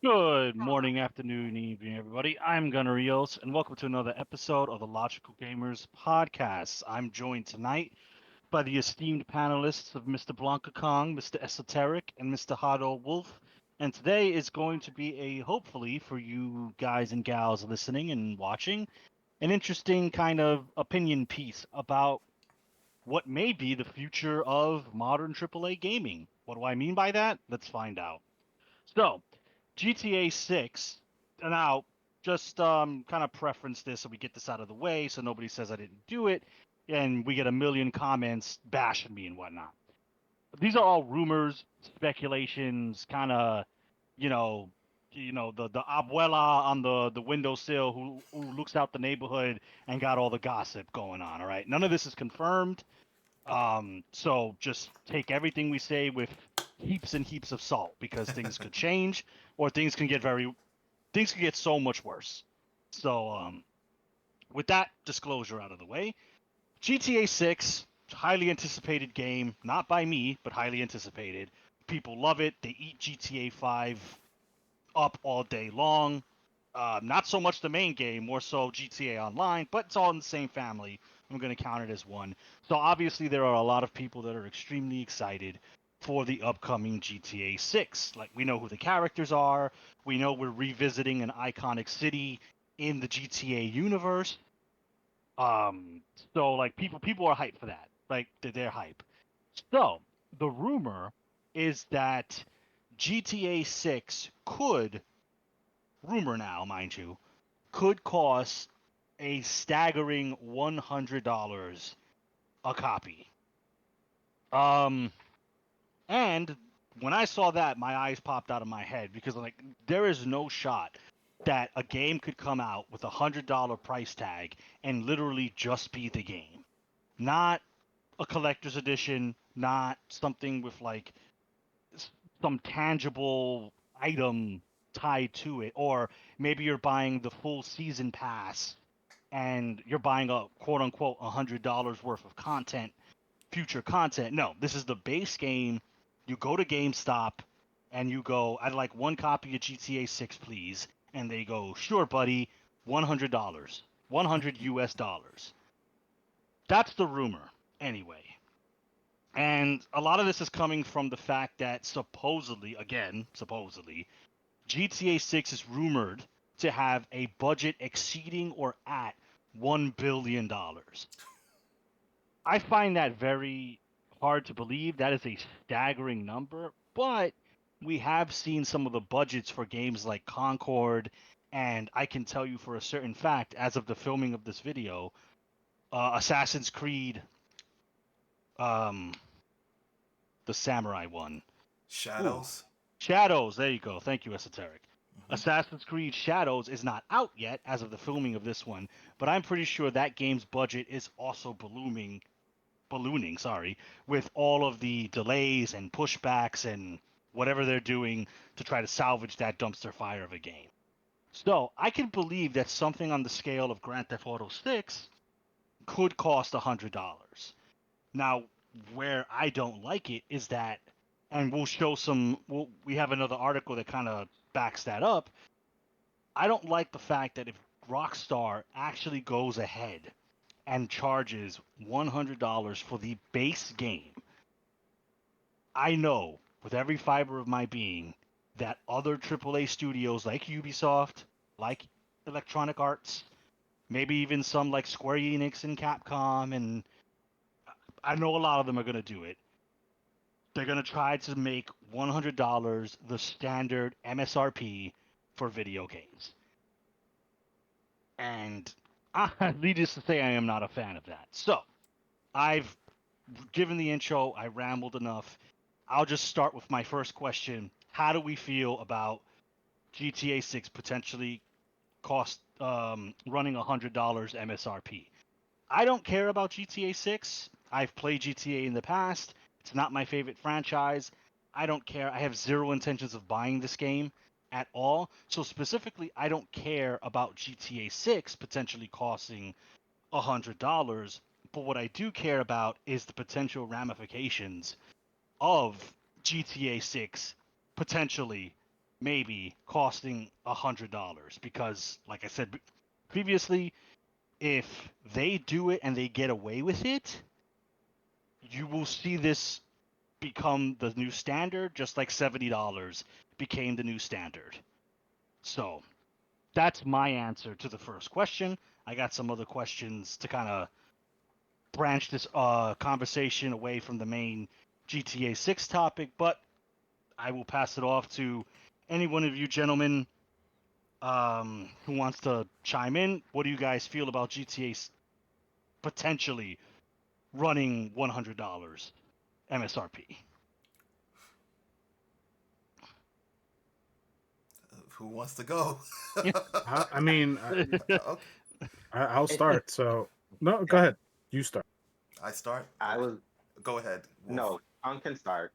Good morning, afternoon, evening, everybody. I'm Gunnar Rios, and welcome to another episode of the Logical Gamers podcast. I'm joined tonight by the esteemed panelists of Mr. Blanca Kong, Mr. Esoteric, and Mr. Hado Wolf. And today is going to be hopefully, for you guys and gals listening and watching, an interesting kind of opinion piece about what may be the future of modern AAA gaming. What do I mean by that? Let's find out. So, GTA 6, now, just kind of preference this so we get this out of the way so nobody says I didn't do it and we get a million comments bashing me and whatnot. These are all rumors, speculations, kind of, you know, the abuela on the windowsill who looks out the neighborhood and got all the gossip going on, all right? None of this is confirmed. So just take everything we say with heaps and heaps of salt because things could change or things can get so much worse. So with that disclosure out of the way, GTA 6, highly anticipated game, not by me, but highly anticipated. People love it. They eat GTA 5 up all day long. Not so much the main game, more so GTA Online, but it's all in the same family. I'm going to count it as one. So obviously, there are a lot of people that are extremely excited for the upcoming GTA 6. Like, we know who the characters are, we know we're revisiting an iconic city in the GTA universe. Um, so like people are hyped for that. Like they're hype. So the rumor is that GTA 6 could, rumor now, mind you, could cost a staggering $100 a copy. Um, and when I saw that, my eyes popped out of my head because like there is no shot that a game could come out with $100 price tag and literally just be the game, not a collector's edition, not something with like some tangible item tied to it, or maybe you're buying the full season pass and you're buying a quote unquote $100 worth of content, future content. No, this is the base game. You go to GameStop and you go, I'd like one copy of GTA 6, please. And they go, sure, buddy, $100, 100 US dollars. That's the rumor, anyway. And a lot of this is coming from the fact that supposedly, again, supposedly, GTA 6 is rumored to have a budget exceeding or at $1 billion. I find that very hard to believe. That is a staggering number, but we have seen some of the budgets for games like Concord, and I can tell you for a certain fact, as of the filming of this video, Assassin's Creed, um, the samurai one. Ooh, Shadows. Shadows. There you go. Thank you, Esoteric. Hmm. Assassin's Creed Shadows is not out yet as of the filming of this one, but I'm pretty sure that game's budget is also ballooning, sorry, with all of the delays and pushbacks and whatever they're doing to try to salvage that dumpster fire of a game. So I can believe that something on the scale of Grand Theft Auto 6 could cost $100. Now, where I don't like it is that, and we'll show we have another article that kind of backs that up. I don't like the fact that if Rockstar actually goes ahead and charges $100 for the base game, I know with every fiber of my being that other AAA studios like Ubisoft, like Electronic Arts, maybe even some like Square Enix and Capcom, and I know a lot of them are going to do it. They're going to try to make $100 the standard MSRP for video games. And needless to say, I am not a fan of that. So, I've given the intro, I rambled enough. I'll just start with my first question. How do we feel about GTA 6 potentially cost running $100 MSRP? I don't care about GTA 6. I've played GTA in the past. It's not my favorite franchise. I don't care. I have zero intentions of buying this game at all. So specifically, I don't care about GTA 6 potentially costing $100. But what I do care about is the potential ramifications of GTA 6 potentially maybe costing $100 because, like I said previously, if they do it and they get away with it, you will see this become the new standard, just like $70 became the new standard. So that's my answer to the first question. I got some other questions to kind of branch this conversation away from the main GTA 6 topic, but I will pass it off to any one of you gentlemen who wants to chime in. What do you guys feel about GTA potentially running $100 MSRP? Who wants to go? I mean, Okay, I'll It, start. So no, go yeah, ahead. You start. I start. I Okay, was go ahead, Wolf. no. Kong can start.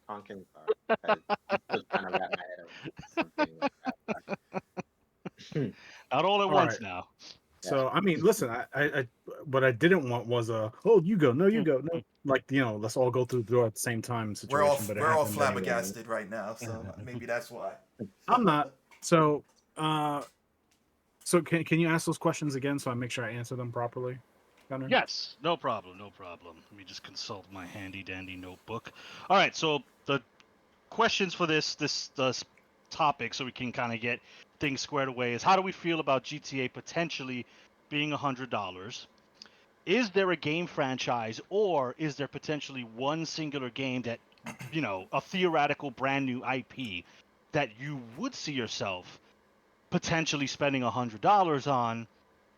Kong can start because I'm still trying to wrap my head around something like that. Not all at All right. once now. Yeah. So I mean, listen, what I didn't want was a oh you go, no you go, no like let's all go through the door at the same time situation, but it We're all happened anyway. flabbergasted right now, so maybe that's why. I'm not. So uh, so can you ask those questions again so I make sure I answer them properly, Gunner? Yes, no problem, no problem. Let me just consult my handy dandy notebook. All right, so the questions for this topic, so we can kind of get things squared away, is how do we feel about GTA potentially being $100? Is there a game franchise, or is there potentially one singular game that, a theoretical brand new IP that you would see yourself potentially spending $100 on?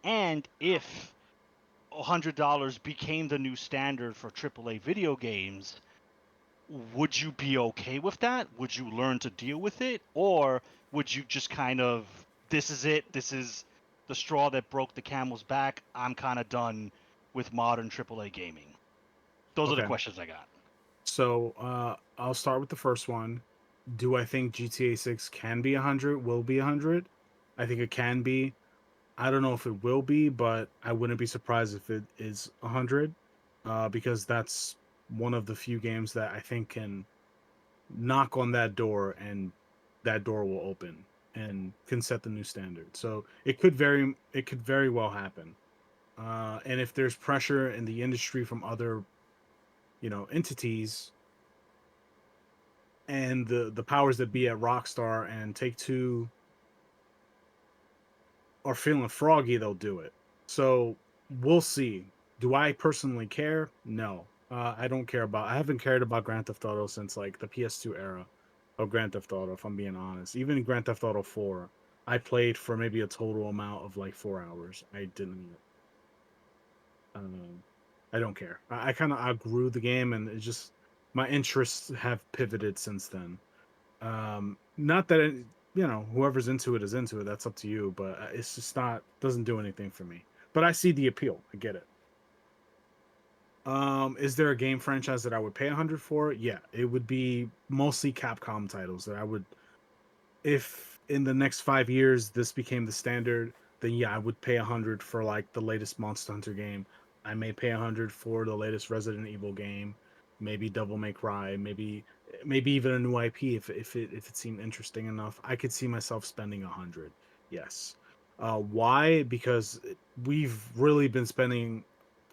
And if $100 became the new standard for AAA video games, would you be okay with that? Would you learn to deal with it? Or would you just kind of, this is it, this is the straw that broke the camel's back, I'm kind of done with modern AAA gaming? Those are the Okay. questions I got. So I'll start with the first one. Do I think GTA 6 can be 100? Will be 100? I think it can be. I don't know if it will be, but I wouldn't be surprised if it is 100, because that's one of the few games that I think can knock on that door and that door will open and can set the new standard. So it could very well happen. And if there's pressure in the industry from other entities and the powers that be at Rockstar and Take Two are feeling froggy, they'll do it. So we'll see. Do I personally care? No. I don't care about. I haven't cared about Grand Theft Auto since like the PS2 era of Grand Theft Auto. If I'm being honest, even Grand Theft Auto 4, I played for maybe a total amount of like 4 hours. I didn't. Um, I don't care. I kind of outgrew the game, and it's just my interests have pivoted since then. Not that whoever's into it is into it. That's up to you. But it's just not doesn't do anything for me. But I see the appeal. I get it. Is there a game franchise that I would pay 100 for? Yeah, it would be mostly Capcom titles that I would. If in the next 5 years this became the standard, then yeah, I would pay 100 for like the latest Monster Hunter game. I may pay 100 for the latest Resident Evil game, maybe Devil May Cry, maybe even a new IP if it seemed interesting enough. I could see myself spending 100. Yes. Why? Because we've really been spending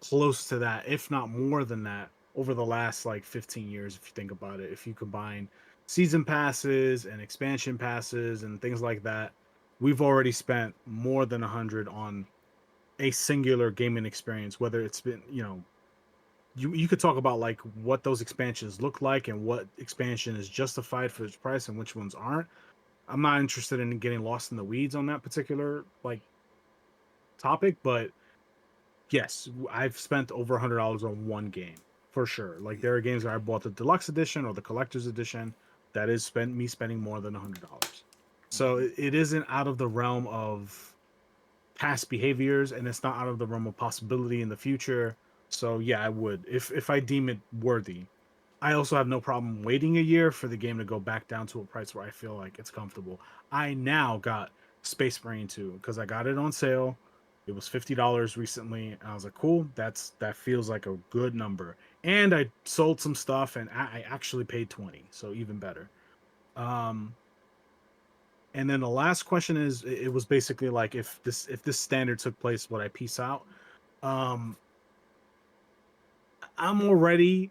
close to that, if not more than that, over the last like 15 years. If you think about it, if you combine season passes and expansion passes and things like that, we've already spent more than 100 on a singular gaming experience. Whether it's been, you could talk about like what those expansions look like and what expansion is justified for its price and which ones aren't. I'm not interested in getting lost in the weeds on that particular like topic, but yes, I've spent over $100 on one game for sure. Like there are games where I bought the deluxe edition or the collector's edition that is spending more than $100. So Mhm. it isn't out of the realm of past behaviors, and it's not out of the realm of possibility in the future. So yeah, I would if I deem it worthy. I also have no problem waiting a year for the game to go back down to a price where I feel like it's comfortable. I now got Space Marine 2 because I got it on sale. It was $50 recently. And I was like, cool, that feels like a good number. And I sold some stuff and I actually paid 20, so even better. Um And then the last question is, it was basically like, if this standard took place, would I peace out? I'm already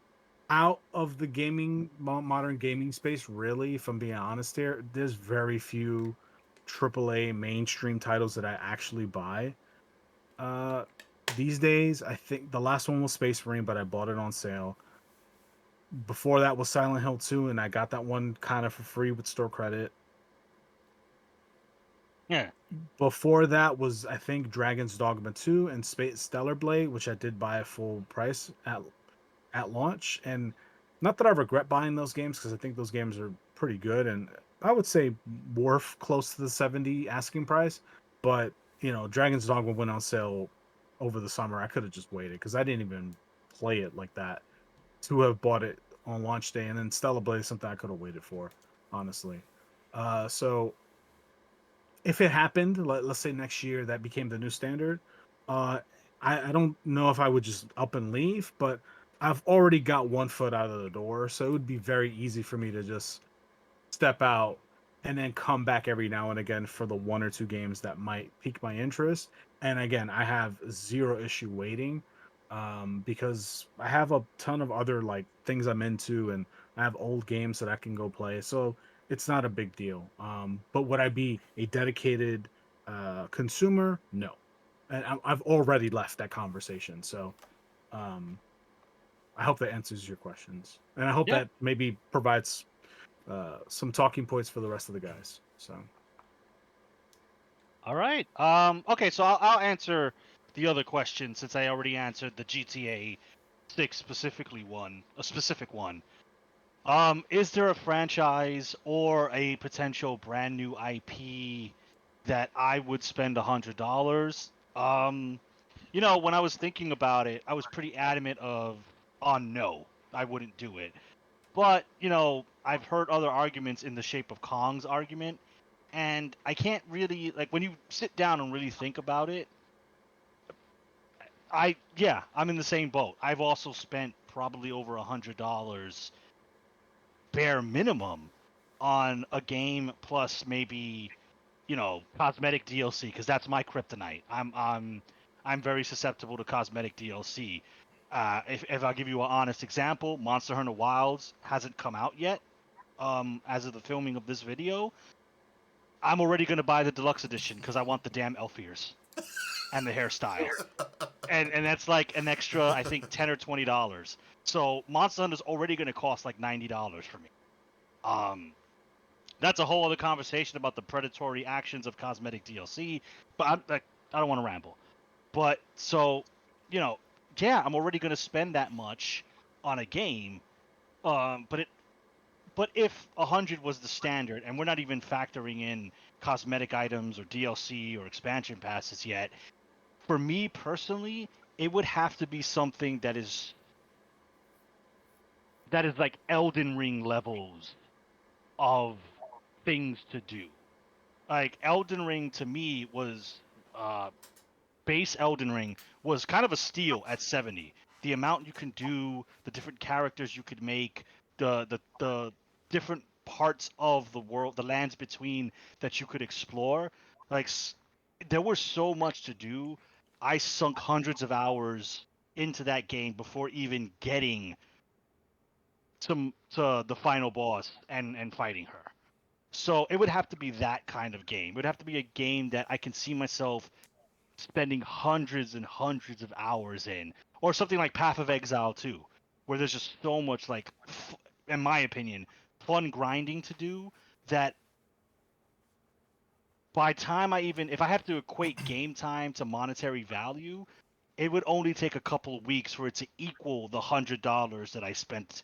out of the modern gaming space, really, if I'm being honest here. There's very few AAA mainstream titles that I actually buy. Uh, these days, I think the last one was Space Marine, but I bought it on sale. Before that was Silent Hill 2, and I got that one kind of for free with store credit. Yeah. Before that was, I think, Dragon's Dogma 2 and Stellar Blade, which I did buy at full price at launch. And not that I regret buying those games, because I think those games are pretty good, and I would say worth close to the 70 asking price. But Dragon's Dogma went on sale over the summer. I could have just waited, because I didn't even play it like that to have bought it on launch day. And then Stellar Blade is something I could have waited for, honestly. So if it happened, let's say next year, that became the new standard, uh, I don't know if I would just up and leave, but I've already got one foot out of the door, so it would be very easy for me to just step out and then come back every now and again for the one or two games that might pique my interest. And again, I have zero issue waiting, because I have a ton of other like things I'm into, and I have old games that I can go play. So it's not a big deal. But would I be a dedicated consumer? No, and I've already left that conversation. So um, I hope that answers your questions, and I hope Yeah. that maybe provides some talking points for the rest of the guys. So All right. Okay, so I'll answer the other question since I already answered the GTA 6 specifically one, a specific one. Is there a franchise or a potential brand new IP that I would spend $100? When I was thinking about it, I was pretty adamant on no, I wouldn't do it. But, I've heard other arguments in the shape of Kong's argument, and I can't really like when you sit down and really think about it. I'm in the same boat. I've also spent probably over $100 bare minimum on a game plus maybe cosmetic DLC because that's my kryptonite. I'm very susceptible to cosmetic DLC. If I'll give you an honest example, Monster Hunter Wilds hasn't come out yet. As of the filming of this video, I'm already gonna buy the deluxe edition because I want the damn elf ears and the hairstyle, and that's like an extra, I think, $10 or $20. So Monster Hunter's already gonna cost like $90 for me. Um, that's a whole other conversation about the predatory actions of cosmetic DLC. But I don't want to ramble. But so, you know, yeah, I'm already going to spend that much on a game. But if 100 was the standard, and we're not even factoring in cosmetic items or DLC or expansion passes yet, for me personally, it would have to be something that is like Elden Ring levels of things to do. Like Elden Ring to me was uh base Elden Ring was kind of a steal at 70. The amount you can do, the different characters you could make, the different parts of the world, the lands between that you could explore. Like there was so much to do. I sunk hundreds of hours into that game before even getting to the final boss and fighting her. So it would have to be that kind of game. It would have to be a game that I can see myself spending hundreds and hundreds of hours in, or something like Path of Exile 2, where there's just so much like, in my opinion, fun grinding to do that by time if I have to equate game time to monetary value, it would only take a couple of weeks for it to equal the $100 that I spent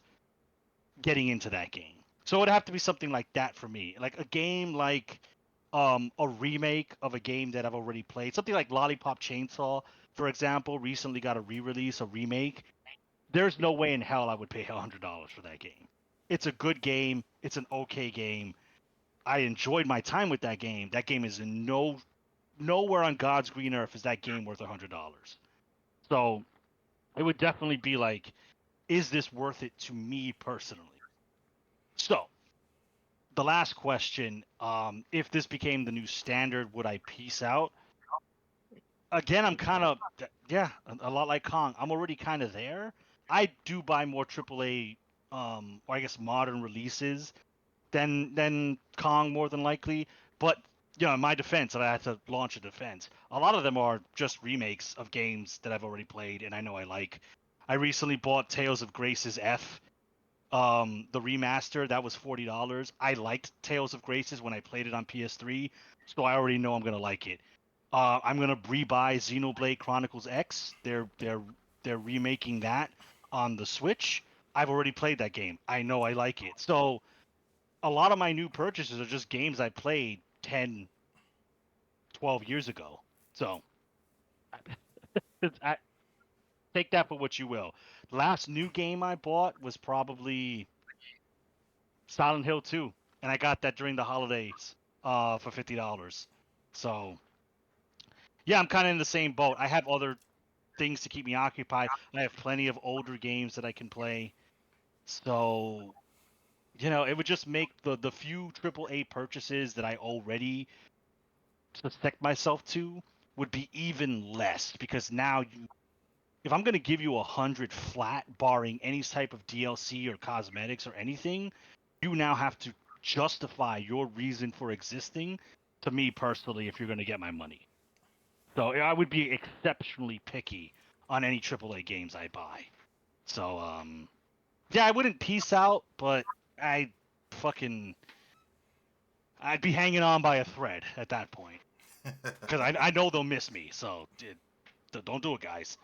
getting into that game. So it would have to be something like that for me, like a game like a remake of a game that I've already played. Something like Lollipop Chainsaw, for example, recently got a re-release, a remake. There's no way in hell I would pay $100 for that game. It's a good game. It's an okay game. I enjoyed my time with that game. That game is in nowhere on God's green earth is that game worth $100. So it would definitely be like, is this worth it to me personally? So the last question, if this became the new standard, would I peace out? Again, I'm kind of, yeah, a lot like Kong. I'm already kind of there. I do buy more AAA, or I guess modern releases than Kong more than likely. But in my defense, and I had to launch a defense. A lot of them are just remakes of games that I've already played and I know I like. I recently bought Tales of Grace's F, the remaster. That was $40. I liked Tales of Grace's when I played it on PS3, so I already know I'm gonna like it. I'm gonna rebuy Xenoblade Chronicles X. They're remaking that on the Switch. I've already played that game. I know I like it. So a lot of my new purchases are just games I played 10, 12 years ago. So I take that for what you will. The last new game I bought was probably Silent Hill 2, and I got that during the holidays for $50. So yeah, I'm kind of in the same boat. I have other things to keep me occupied. I have plenty of older games that I can play. So it would just make the few AAA purchases that I already suspect myself to would be even less because now if I'm gonna give you 100 flat, barring any type of DLC or cosmetics or anything, you now have to justify your reason for existing to me personally if you're gonna get my money. So I would be exceptionally picky on any AAA games I buy. So yeah, I wouldn't peace out, but I fucking I'd be hanging on by a thread at that point because I know they'll miss me. So don't do it, guys.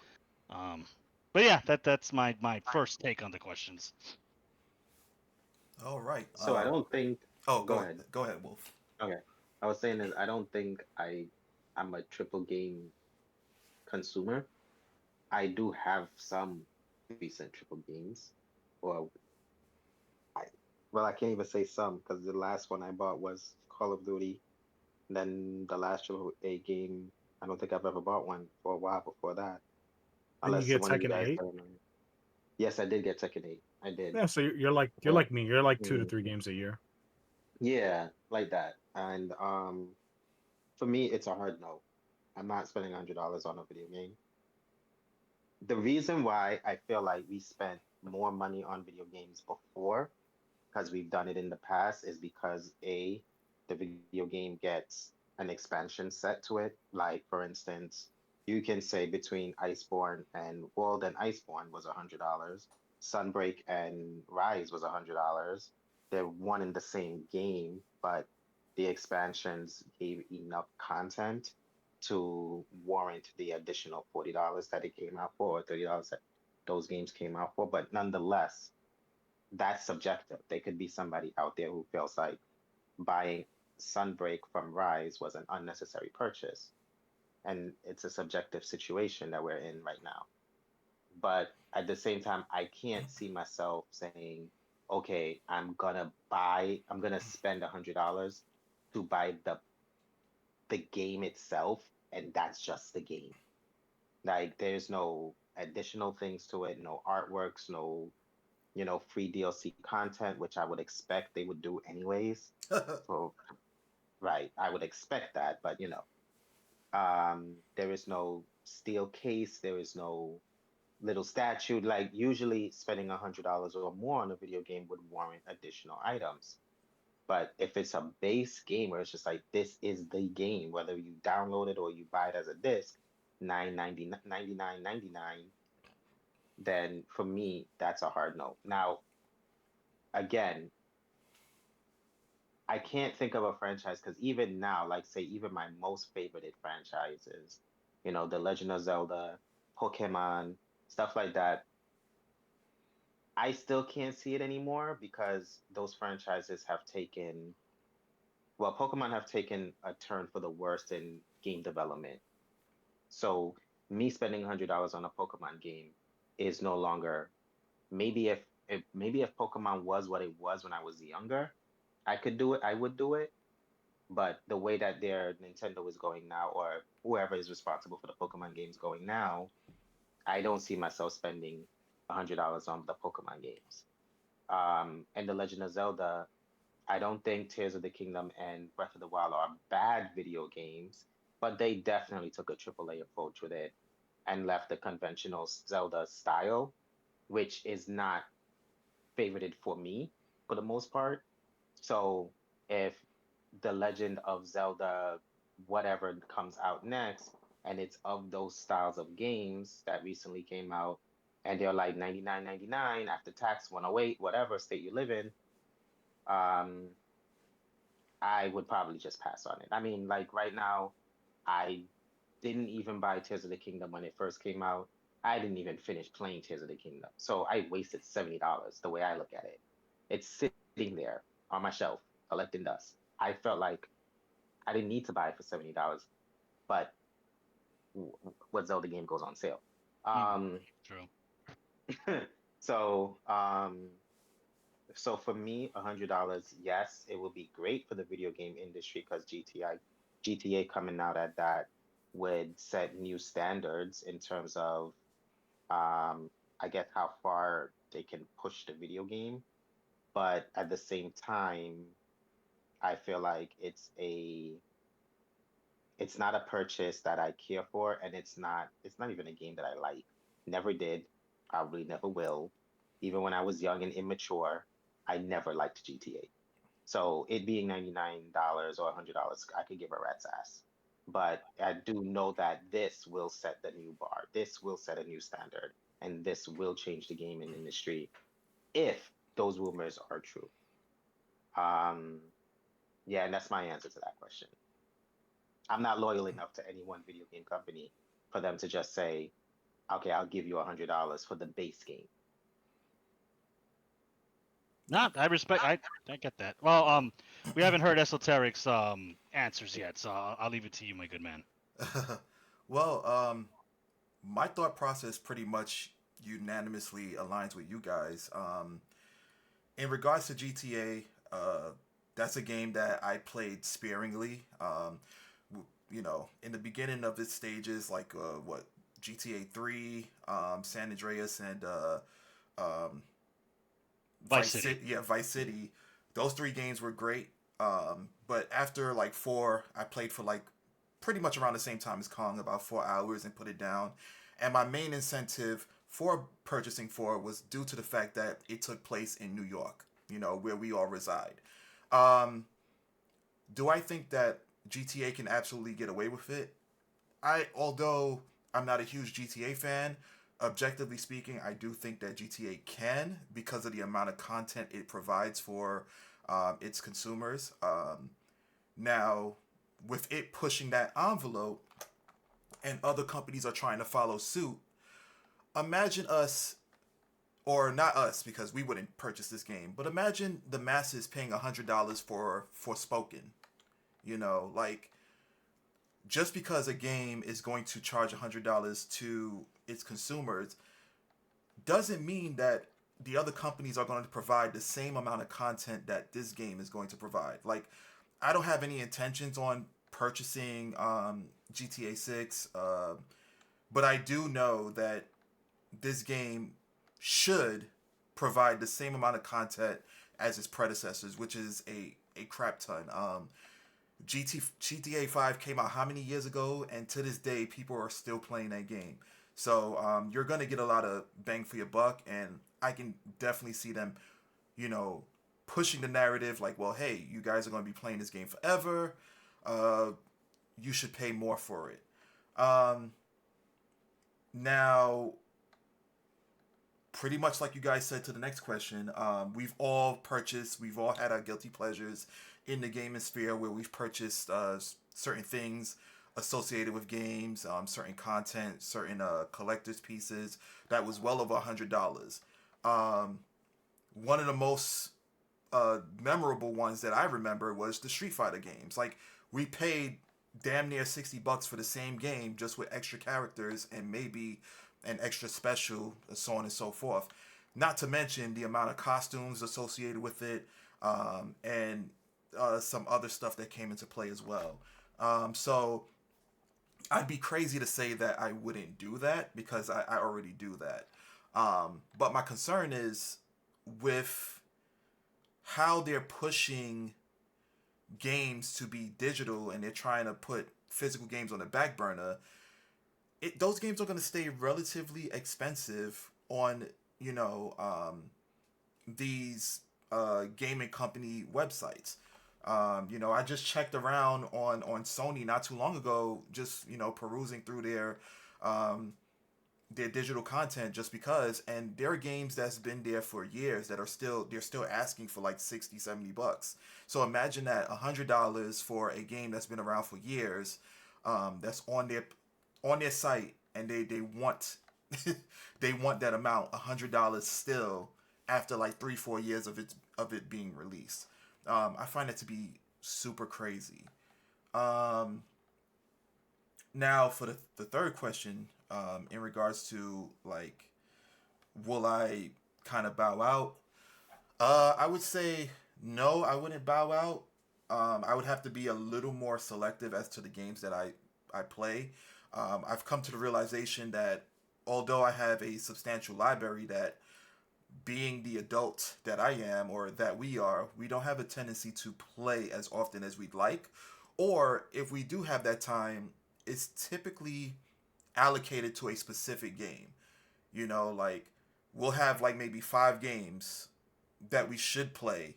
Um, but yeah, that's my first take on the questions. All right. So I don't think. Oh, Go ahead. go ahead, Wolf. Okay. I was saying is I don't think I'm a triple game consumer. I do have some recent triple games. Well, I I can't even say some because the last one I bought was Call of Duty. Then the last triple A game, I don't think I've ever bought one for a while before that, Then you unless get one of you Tekken guys 8. don't know. Yes, I did get Tekken 8. I did. Yeah, so you're Well, like me. You're like 2 to 3 mhm. games a year. Yeah, like that. And for me, it's a hard no. I'm not spending $100 on a video game. The reason why I feel like we spent more money on video games before, because we've done it in the past, is because A, the video game gets an expansion set to it. Like, for instance, you can say between Iceborne and World and Iceborne was $100. Sunbreak and Rise was $100. They're one in the same game, but the expansions gave enough content to warrant the additional $40 that it came out for, or $30 that those games came out for. But nonetheless, that's subjective. There could be somebody out there who feels like buying Sunbreak from Rise was an unnecessary purchase. And it's a subjective situation that we're in right now. But at the same time, I can't see myself saying, okay, I'm gonna spend $100 to buy the game itself, and that's just the game. Like there's no additional things to it, no artworks, no free DLC content, which I would expect they would do anyways. So, right, I would expect that, but there is no steel case, there is no little statue. Like usually spending $100 or more on a video game would warrant additional items. But if it's a base game where it's just like this is the game, whether you download it or you buy it as a disc, 99.99, then for me, that's a hard no. Now, again, I can't think of a franchise because even now, like say, even my most favorited franchises, The Legend of Zelda, Pokemon, stuff like that, I still can't see it anymore because those franchises have Pokemon have taken a turn for the worst in game development. So me spending $100 on a Pokemon game is no longer maybe if Pokemon was what it was when I was younger, I could do it. I would do it. But the way that their Nintendo is going now, or whoever is responsible for the Pokemon games going now, I don't see myself spending $100 on the Pokemon games. And the Legend of Zelda, I don't think Tears of the Kingdom and Breath of the Wild are bad video games, but they definitely took a AAA approach with it and left the conventional Zelda style, which is not favorited for me for the most part. So if the Legend of Zelda, whatever comes out next, and it's of those styles of games that recently came out, and they're like 99.99 after tax, 108, whatever state you live in, um, I would probably just pass on it. I mean, like right now, I didn't even buy Tears of the Kingdom when it first came out. I didn't even finish playing Tears of the Kingdom. So I wasted $70 the way I look at it. It's sitting there on my shelf collecting dust. I felt like I didn't need to buy it for $70, but what Zelda game goes on sale? Mm, Um, true. so so for me, $100, yes, it would be great for the video game industry because GTA coming out at that would set new standards in terms of, I guess, how far they can push the video game. But at the same time, I feel like it's not a purchase that I care for, and it's not even a game that I like. Never did, probably never will. Even when I was young and immature, I never liked GTA. So it being $99 or $100, I could give a rat's ass. But I do know that this will set the new bar. This will set a new standard, and this will change the gaming industry if those rumors are true. Um, yeah, and that's my answer to that question. I'm not loyal enough to any one video game company for them to just say, "Okay, I'll give you $100 for the base game." Nah, I respect. I get that. Well, we haven't heard Esoteric's answers yet, so I'll leave it to you, my good man. Well, my thought process pretty much unanimously aligns with you guys. In regards to GTA, that's a game that I played sparingly. In the beginning of its stages, like what GTA 3, San Andreas, and um, Vice City. Vice City. Those three games were great. But after like four, I played for like pretty much around the same time as Kong, about 4 hours, and put it down. And my main incentive for purchasing four was due to the fact that it took place in New York, where we all reside. Um, do I think that GTA can absolutely get away with it? Although I'm not a huge GTA fan, objectively speaking, I do think that GTA can because of the amount of content it provides for its consumers. Now, with it pushing that envelope and other companies are trying to follow suit, imagine us, or not us because we wouldn't purchase this game, but imagine the masses paying $100 for Spoken. Like just because a game is going to charge $100 to its consumers doesn't mean that the other companies are going to provide the same amount of content that this game is going to provide. Like, I don't have any intentions on purchasing GTA 6, but I do know that this game should provide the same amount of content as its predecessors, which is a crap ton. GTA 5 came out how many years ago, and to this day, people are still playing that game. So you're going to get a lot of bang for your buck, and I can definitely see them, you know, pushing the narrative like, well, hey, you guys are going to be playing this game forever. Uh, you should pay more for it. Um, Now, pretty much like you guys said to the next question, we've all had our guilty pleasures in the gaming sphere where we've purchased certain things associated with games, certain content, certain collector's pieces that was well over $100. Um, One of the most memorable ones that I remember was the Street Fighter games. Like, we paid damn near $60 for the same game, just with extra characters and maybe an extra special, so on and so forth. Not to mention the amount of costumes associated with it, and some other stuff that came into play as well. So I'd be crazy to say that I wouldn't do that because I already do that. But my concern is with how they're pushing games to be digital and they're trying to put physical games on the back burner, those games are going to stay relatively expensive on, you know, these gaming company websites. I just checked around on Sony not too long ago, just perusing through um, their digital content just because, and there are games that's been there for years that are still they're still asking for like 60, $70. So imagine that $100 for a game that's been around for years, that's on their site, and they want they want that amount, $100 still, after like 3-4 years of it being released. I find it to be super crazy. Um, Now for the third question, in regards to like, will I kind of bow out? I would say no. I wouldn't bow out. I would have to be a little more selective as to the games that I play. I've come to the realization that although I have a substantial library, that being the adult that I am, or that we are, we don't have a tendency to play as often as we'd like. Or if we do have that time, it's typically allocated to a specific game. Like, we'll have like maybe 5 games that we should play,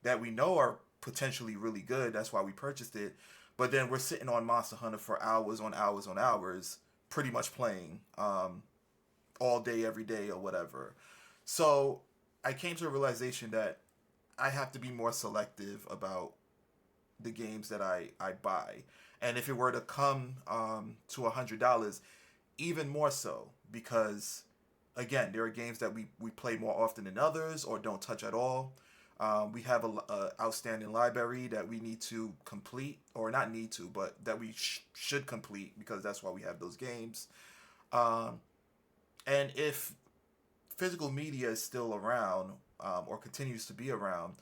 that we know are potentially really good. That's why we purchased it. But then we're sitting on Monster Hunter for hours on hours on hours, pretty much playing, all day, every day, or whatever. So I came to a realization that I have to be more selective about the games that I buy. And if it were to come to $100, even more so, because again, there are games that we play more often than others or don't touch at all. We have a outstanding library that we need to complete, or not need to, but that we should complete, because that's why we have those games. Um, and if physical media is still around, or continues to be around,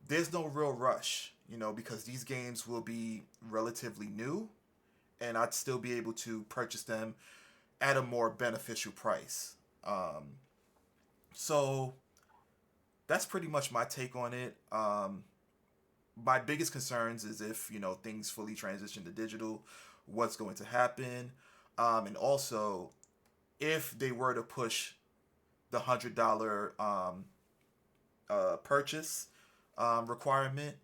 there's no real rush, because these games will be relatively new, and I'd still be able to purchase them at a more beneficial price. So that's pretty much my take on it. My biggest concerns is if things fully transition to digital, what's going to happen, and also if they were to push the $100 purchase requirement,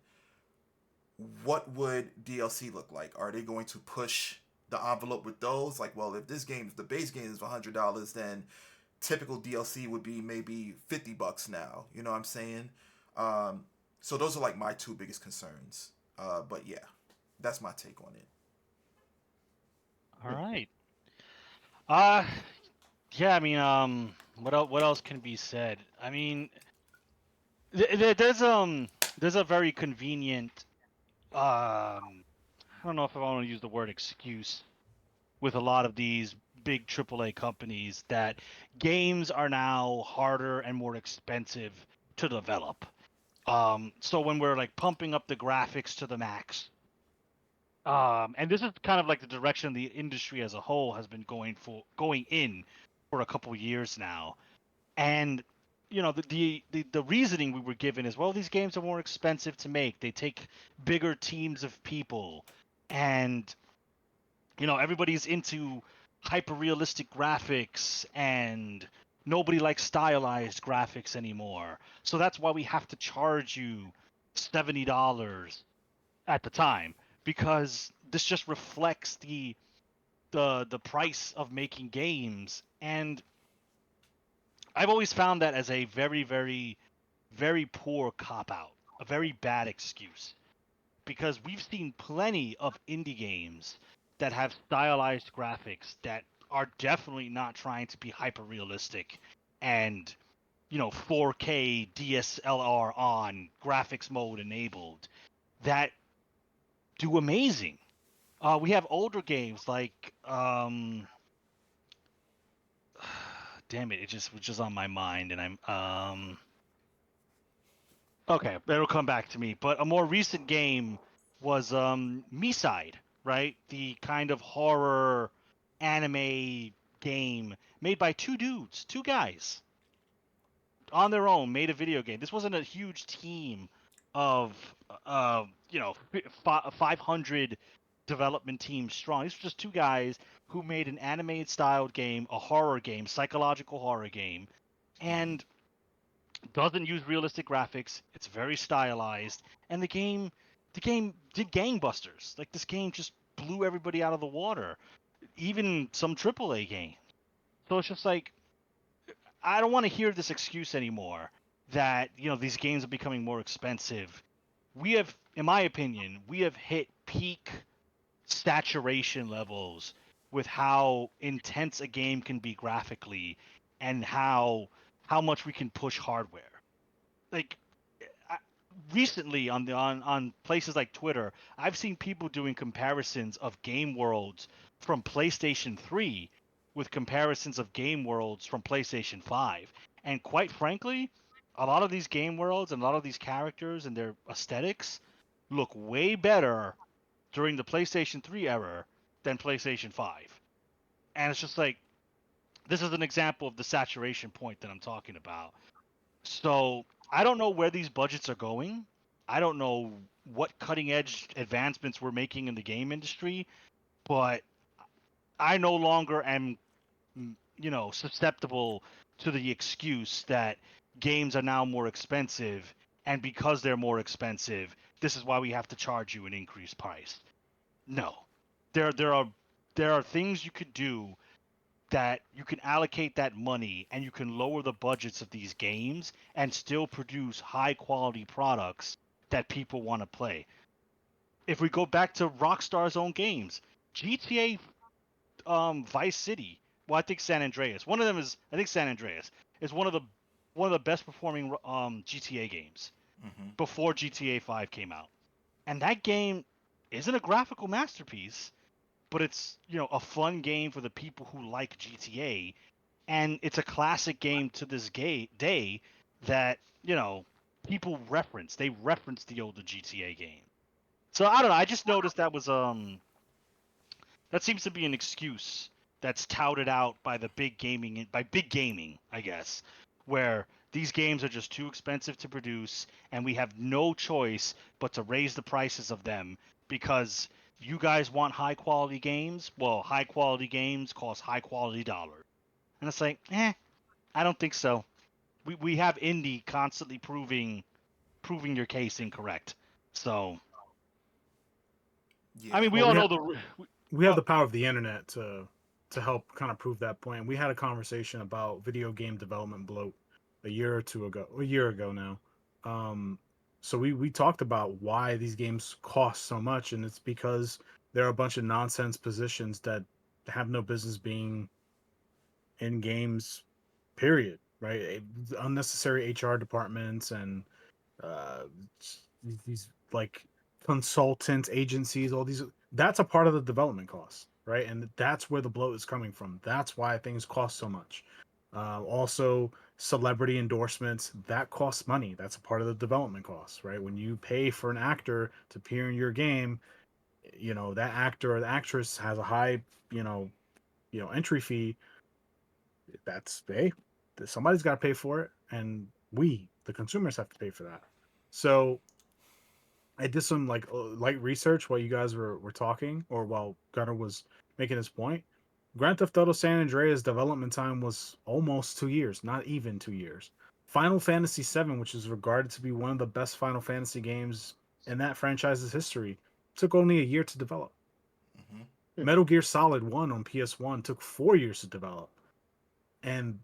what would DLC look like? Are they going to push the envelope with those? Like, well, if the base game is $100, then typical DLC would be maybe $50 now. You know what I'm saying? So those are like my two biggest concerns. But yeah, that's my take on it. All right. Uh yeah, I mean, what else can be said? I mean, there's a very convenient, I don't know if I want to use the word excuse, with a lot of these big AAA companies, that games are now harder and more expensive to develop. So when we're like pumping up the graphics to the max, and this is kind of like the direction the industry as a whole has been going in for a couple years now. And the reasoning we were given is, well, these games are more expensive to make. They take bigger teams of people, and everybody's into hyper realistic graphics, and nobody likes stylized graphics anymore. So that's why we have to charge you $70 at the time, because this just reflects the price of making games. And I've always found that as a very, very, very poor cop out, a very bad excuse, because we've seen plenty of indie games that have stylized graphics that are definitely not trying to be hyper realistic, and 4K DSLR on, graphics mode enabled, that do amazing. We have older games like damn it, it just was just on my mind, and I'm okay, it'll come back to me. But a more recent game was Me-Side, right? The kind of horror anime game made by two dudes, two guys. on their own made a video game. This wasn't a huge team of 500 development teams strong. These were just two guys who made an animated styled game, a horror game, psychological horror game, Mm-hmm. and doesn't use realistic graphics. It's very stylized, and the game did gangbusters. Like this game just blew everybody out of the water, even some AAA game. So it's just like I don't want to hear this excuse anymore that these games are becoming more expensive. We have, in my opinion, we have hit peak saturation levels with how intense a game can be graphically and how much we can push hardware. Like I, recently on places like Twitter, I've seen people doing comparisons of game worlds from PlayStation 3 with comparisons of game worlds from PlayStation 5. And quite frankly, a lot of these game worlds and a lot of these characters and their aesthetics look way better during the PlayStation 3 era than PlayStation 5. And it's just like this is an example of the saturation point that I'm talking about. So I don't know where these budgets are going. I don't know what cutting edge advancements we're making in the game industry, but I no longer am, susceptible to the excuse that games are now more expensive, and because they're more expensive, this is why we have to charge you an increased price. No, there are things you could do that you can allocate that money and you can lower the budgets of these games and still produce high quality products that people want to play. If we go back to Rockstar's own games, GTA Vice City, well I think San Andreas. One of them is I think San Andreas is one of the best performing GTA games Mm-hmm. before GTA 5 came out. And that game isn't a graphical masterpiece, but it's a fun game for the people who like GTA, and it's a classic game to this day that people reference. They reference the older GTA game. So I don't know. I just noticed that seems to be an excuse that's touted out by the big gaming, I guess, where these games are just too expensive to produce and we have no choice but to raise the prices of them because you guys want high quality games. Well, high quality games cost high quality dollars. And it's like, I don't think so. We have indie constantly proving your case incorrect. So I Yeah. mean, we Well, all we know have the. we have the power of the internet to help kind of prove that point. We had a conversation about video game development bloat a year ago now. Um, so we talked about why these games cost so much, and it's because there are a bunch of nonsense positions that have no business being in games. Period. Right? Unnecessary HR departments and uh, these like consultant agencies, all these. That's a part of the development costs, right? And that's where the bloat is coming from. That's why things cost so much. Also, celebrity endorsements that costs money. That's a part of the development costs, right? When you pay for an actor to appear in your game, that actor or the actress has a high, you know, entry fee. That's hey, somebody's got to pay for it, and we, the consumers, have to pay for that. So I did some like light research while you guys were talking, or while Gunnar was making his point. Grand Theft Auto San Andreas development time was almost 2 years, not even 2 years. Final Fantasy VII, which is regarded to be one of the best Final Fantasy games in that franchise's history, took only a year to develop. Mm-hmm. Hmm. Metal Gear Solid 1 on PS1 took 4 years to develop. And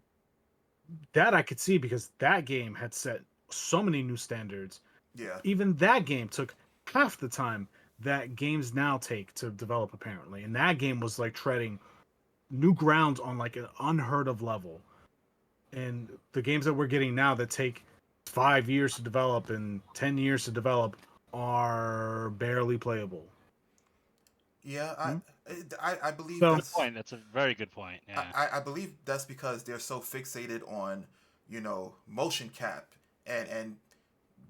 that I could see because that game had set so many new standards. Yeah. Even that game took half the time that games now take to develop, apparently. And that game was like treading new grounds on like an unheard of level. And the games that we're getting now that take 5 years to develop and 10 years to develop are barely playable. Yeah. Hmm? I believe So Good point. That's a very good point. Yeah. I believe that's because they're so fixated on motion cap and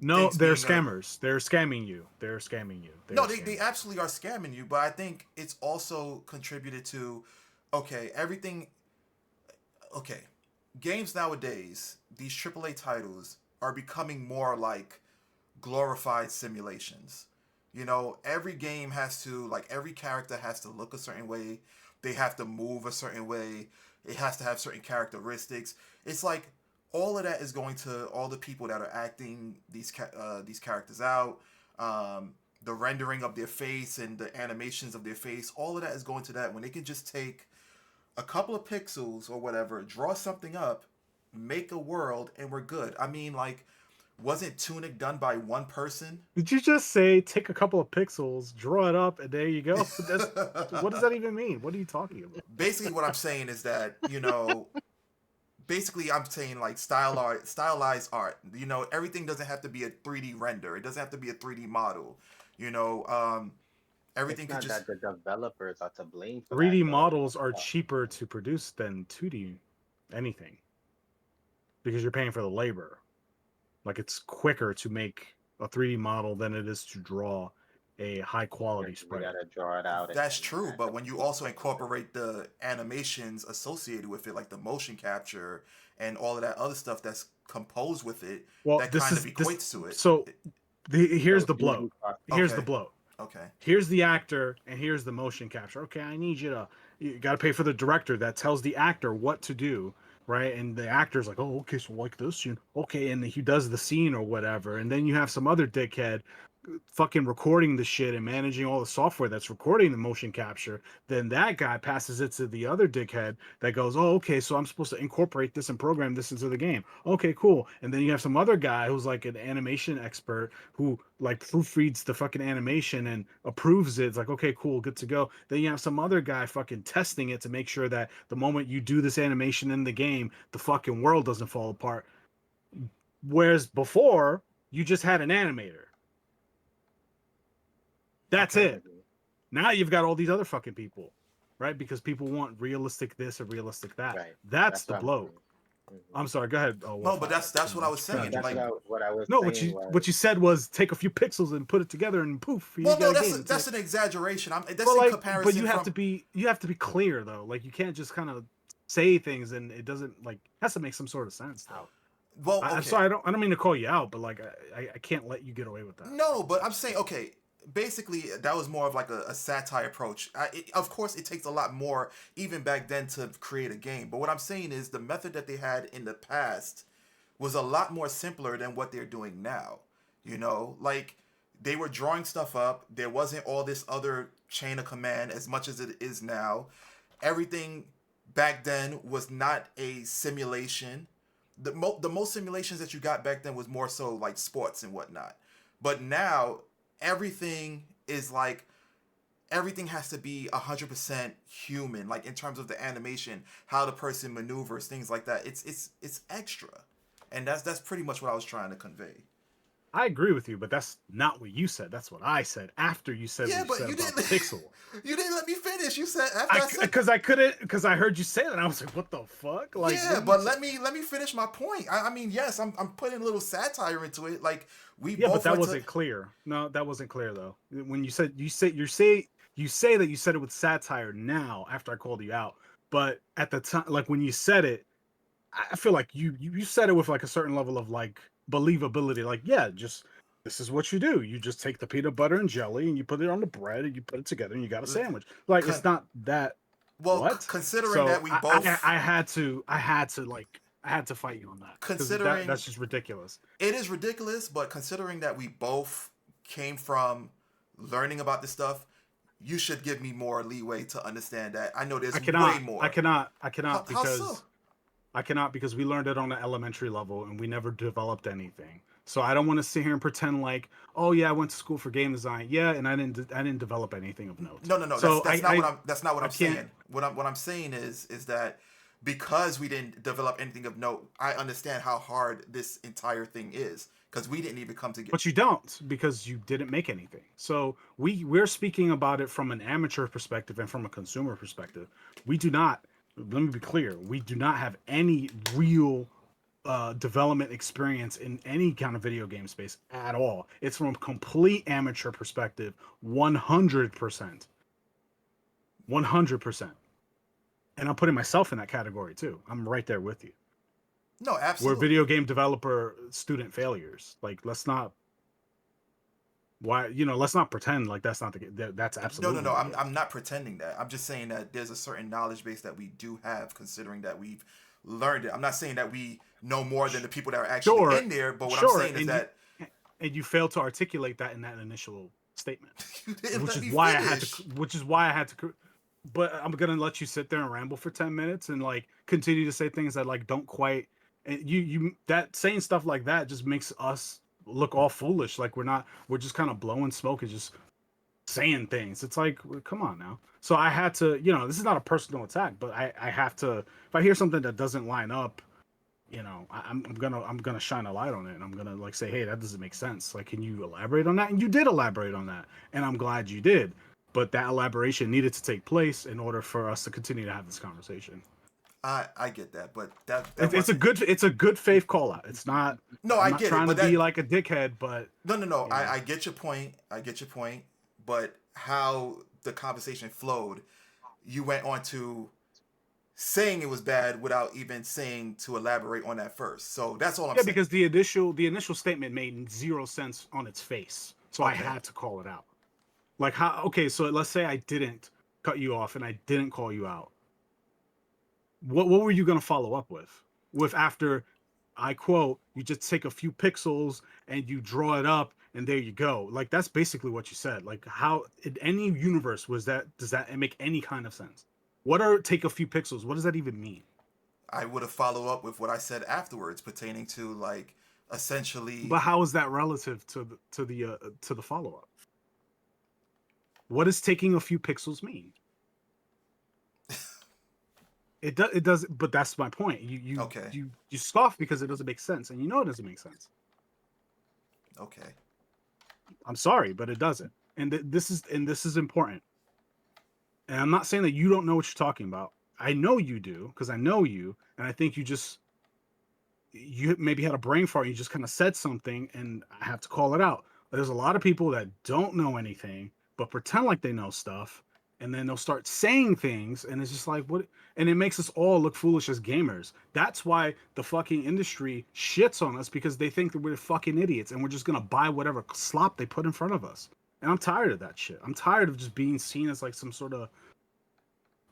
no, things they're being scammers. They're scamming you. They're scamming you. They're no, they scamming. absolutely are scamming you, but I think it's also contributed to, okay, everything, okay, games nowadays, these AAA titles are becoming more like glorified simulations. You know, every game has to, like, every character has to look a certain way. They have to move a certain way. It has to have certain characteristics. It's like all of that is going to all the people that are acting these characters out. The rendering of their face and the animations of their face, all of that is going to that when they can just take a couple of pixels or whatever, draw something up, make a world, and we're good. I mean, like, wasn't Tunic done by one person? Did you just say take a couple of pixels, draw it up, and there you go? That's what does that even mean? What are you talking about? Basically, what I'm saying is that, you know, basically I'm saying like stylized art. You know, everything doesn't have to be a 3D render. It doesn't have to be a 3D model. You know, everything It's could not just that the developers are to blame for that 3D though. models are cheaper to produce than 2D anything because you're paying for the labor. Like it's quicker to make a 3D model than it is to draw a high quality We sprite. gotta draw it out and That's then true, but when you also actually work. incorporate the animations associated with it, like the motion capture and all of that other stuff that's composed with it, Well, that this kind of is this. equates to it. So here's So the bloat. easy cost. Here's the Okay, bloat. okay, Here's the actor and here's the motion capture. Okay, I need you got to pay for the director that tells the actor what to do, right? And the actor's like, oh, okay, so like this, okay, and he does the scene or whatever, and then you have some other dickhead fucking recording the shit and managing all the software that's recording the motion capture. Then that guy passes it to the other dickhead that goes, oh, okay, so I'm supposed to incorporate this and program this into the game. Okay, cool. And then you have some other guy who's like an animation expert who like proofreads the fucking animation and approves it. It's like, okay, cool, good to go. Then you have some other guy fucking testing it to make sure that the moment you do this animation in the game, the fucking world doesn't fall apart. Whereas before, you just had an animator. That's okay. it. Now you've got all these other fucking people, right? Because people want realistic this or realistic that. Right. That's That's the what I'm blow. saying. I'm sorry. Go ahead. Oh, No, but that's what I was go No, ahead, saying. you that's Like, said. what I was No, saying what was you said was take a few pixels and put it together and poof, you well, got no, a game. It's that's like, an exaggeration. That's but in like, but comparison you have from. to be clear though. Like you can't just kind of say things and it doesn't like it has to make some sort of sense though. Well, I'm okay, sorry. I don't mean to call you out, but like I can't let you get away with that. no, but I'm saying okay. Basically, that was more of like a satire approach. Of course, it takes a lot more even back then to create a game. But what I'm saying is the method that they had in the past was a lot more simpler than what they're doing now. You know, like they were drawing stuff up. There wasn't all this other chain of command as much as it is now. Everything back then was not a simulation. The most simulations that you got back then was more so like sports and whatnot. But now everything is like everything has to be 100% human, like in terms of the animation, how the person maneuvers, things like that. It's extra, and that's pretty much what I was trying to convey. I agree with you, but that's not what you said. That's what I said after you said what Yeah, you but said you about the didn't. pixel. You didn't let me finish. You said after I said. Because I couldn't because I heard you say that and I was like, what the fuck? Like, what Yeah, are you but let me finish my point. I mean, yes, I'm putting a little satire into it. Like we Yeah, but both that went to. wasn't clear. No, that wasn't clear though. When you say that you said it with satire now after I called you out, but at the time, like when you said it, I feel like you said it with like a certain level of like believability. Like, yeah, just this is what you do. You just take the peanut butter and jelly and you put it on the bread and you put it together and you got a sandwich. Like, it's Con- not that well, what? considering that So we both. I had to fight you on that because Considering that's just ridiculous. it is ridiculous, but considering that we both came from learning about this stuff, you should give me more leeway to understand that. I know there's way more. I cannot How so? because I cannot because we learned it on an elementary level and we never developed anything. So I don't want to sit here and pretend like, oh yeah, I went to school for game design. Yeah, and I didn't develop anything of note. No, no, no. So That's not what I I'm can't. saying. What I'm saying is that because we didn't develop anything of note, I understand how hard this entire thing is because we didn't even come together. But you don't because you didn't make anything. So we're speaking about it from an amateur perspective and from a consumer perspective. We do not. Let me be clear. We do not have any real development experience in any kind of video game space at all. It's from a complete amateur perspective, 100%. 100%. And I'm putting myself in that category too. I'm right there with you. No, We're video absolutely. game developer student failures. Like, let's not why let's not pretend like that's not that's No, no, absolutely no. the I'm case. not pretending that. I'm just saying that there's a certain knowledge base that we do have, considering that we've learned it. I'm not saying that we know more than Sh- the people that are actually Sure, in there, but what I'm sure, saying is and you that and you failed to articulate that in that initial statement, you didn't which let is me why I had to, finish. which is why I had to. But I'm gonna let you sit there and ramble for 10 minutes and like continue to say things that like don't quite. And you that saying stuff like that just makes us look all foolish. Like we're just kind of blowing smoke and just saying things. It's like, well, come on now. So I had to, this is not a personal attack, but I have to. If I hear something that doesn't line up, I'm gonna shine a light on it, and I'm gonna like say, hey, that doesn't make sense. Like, can you elaborate on that? And you did elaborate on that, and I'm glad you did. But that elaboration needed to take place in order for us to continue to have this conversation. I get that, but that It's a wasn't. good faith call out. It's not. No, I'm I not get it, trying to but be that like a dickhead, but no, no, no. you know, I get your point. I get your point. But how the conversation flowed, you went on to saying it was bad without even saying to elaborate on that first. So that's all I'm yeah, saying. because the initial statement made zero sense on its face, so I Okay. had to call it out. Like how? Okay, so let's say I didn't cut you off and I didn't call you out. What were you gonna follow up with? With after I quote, you just take a few pixels and you draw it up and there you go. Like that's basically what you said. Like how in any universe was that does that make any kind of sense? What are take a few pixels? What does that even mean? I would have followed up with what I said afterwards, pertaining to like But essentially. how is that relative to the follow up? What does taking a few pixels mean? It does, but that's my point. You you Okay. you you scoff because it doesn't make sense, and you know it doesn't make sense. Okay. I'm sorry, but it doesn't. And this is important. And I'm not saying that you don't know what you're talking about. I know you do because I know you, and I think you maybe had a brain fart. And you just kind of said something, and I have to call it out. There's a lot of people that don't know anything but pretend like they know stuff, and then they'll start saying things, and it's just like what? And it makes us all look foolish as gamers. That's why the fucking industry shits on us because they think that we're fucking idiots, and we're just gonna buy whatever slop they put in front of us. And I'm tired of that shit. I'm tired of just being seen as like some sort of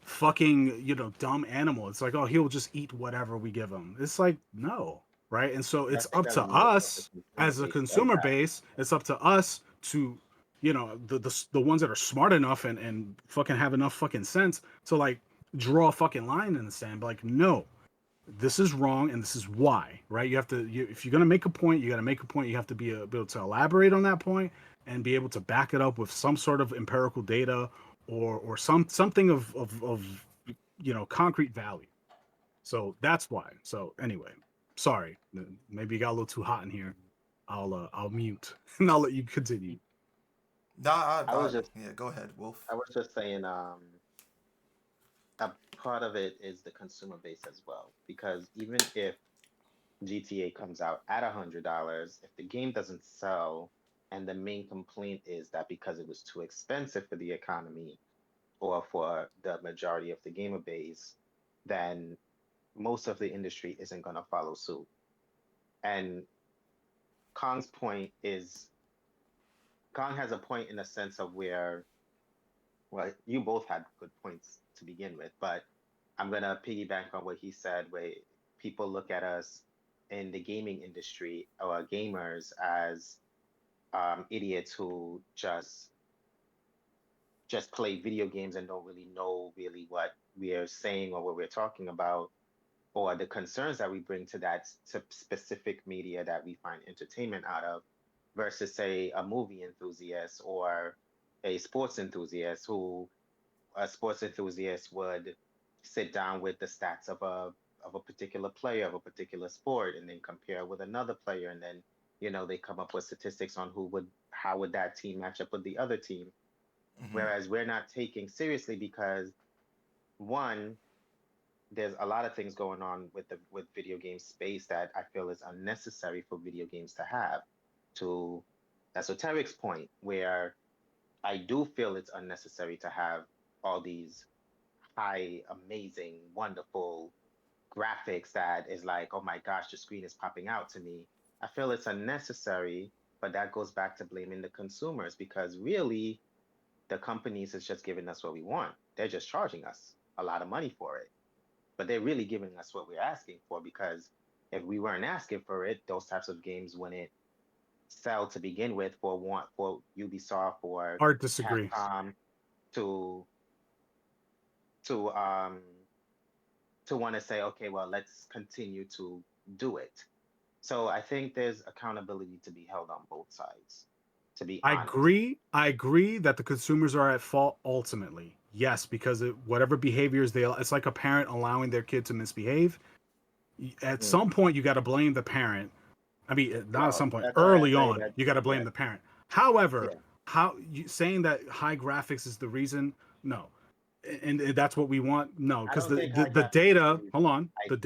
fucking dumb animal. It's like, oh, he'll just eat whatever we give him. It's like, no, right? And so it's That's up to because most of the us consumer as a base does consumer that. base. It's up to us to the ones that are smart enough and fucking have enough fucking sense to like draw a fucking line in the sand. But like, no, this is wrong and this is why, right? You have to if you're gonna make a point, you got to make a point. You have to be able to elaborate on that point and be able to back it up with some sort of empirical data or something of concrete value. So that's why. So anyway, sorry, maybe it got a little too hot in here. I'll mute and I'll let you continue. Nah, I was just yeah. Go ahead, Wolf. I was just saying a part of it is the consumer base as well. Because even if GTA comes out at $100, if the game doesn't sell, and the main complaint is that because it was too expensive for the economy or for the majority of the gamer base, then most of the industry isn't going to follow suit. And Kong's point is Kong has a point in the sense of where, well, you both had good points to begin with, but I'm going to piggyback on what he said, where people look at us in the gaming industry or gamers as idiots who just play video games and don't really know really what we are saying or what we're talking about or the concerns that we bring to that specific media that we find entertainment out of versus say a movie enthusiast or a sports enthusiast who a sports enthusiast would sit down with the stats of a particular player of a particular sport and then compare with another player and then they come up with statistics on who would how would that team match up with the other team, Hmm. whereas we're not taking seriously because one, there's a lot of things going on with the with video game space that I feel is unnecessary for video games to have. To Esoteric's point, where I do feel it's unnecessary to have all these high, amazing, wonderful graphics that is like, oh my gosh, the screen is popping out to me. I feel it's unnecessary, but that goes back to blaming the consumers because really the companies is just giving us what we want. They're just charging us a lot of money for it, but they're really giving us what we're asking for because if we weren't asking for it, those types of games wouldn't sell to begin with for Ubisoft or Hard disagree. Capcom to to um to want to say, okay, well, let's continue to do it. So I think there's accountability to be held on both sides, to be I honest. agree. I agree that the consumers are at fault ultimately. Yes, because whatever behaviors it's like a parent allowing their kid to misbehave. At Mm. some point, you got to blame the parent. I mean, not at Well, some point. that's why I Early say on, that. you got to blame Yeah, the parent. However, yeah. how you saying that high graphics is the reason? No, and that's what we want. No, I because don't the, think the high the graphics is the data. reason. Hold on, I the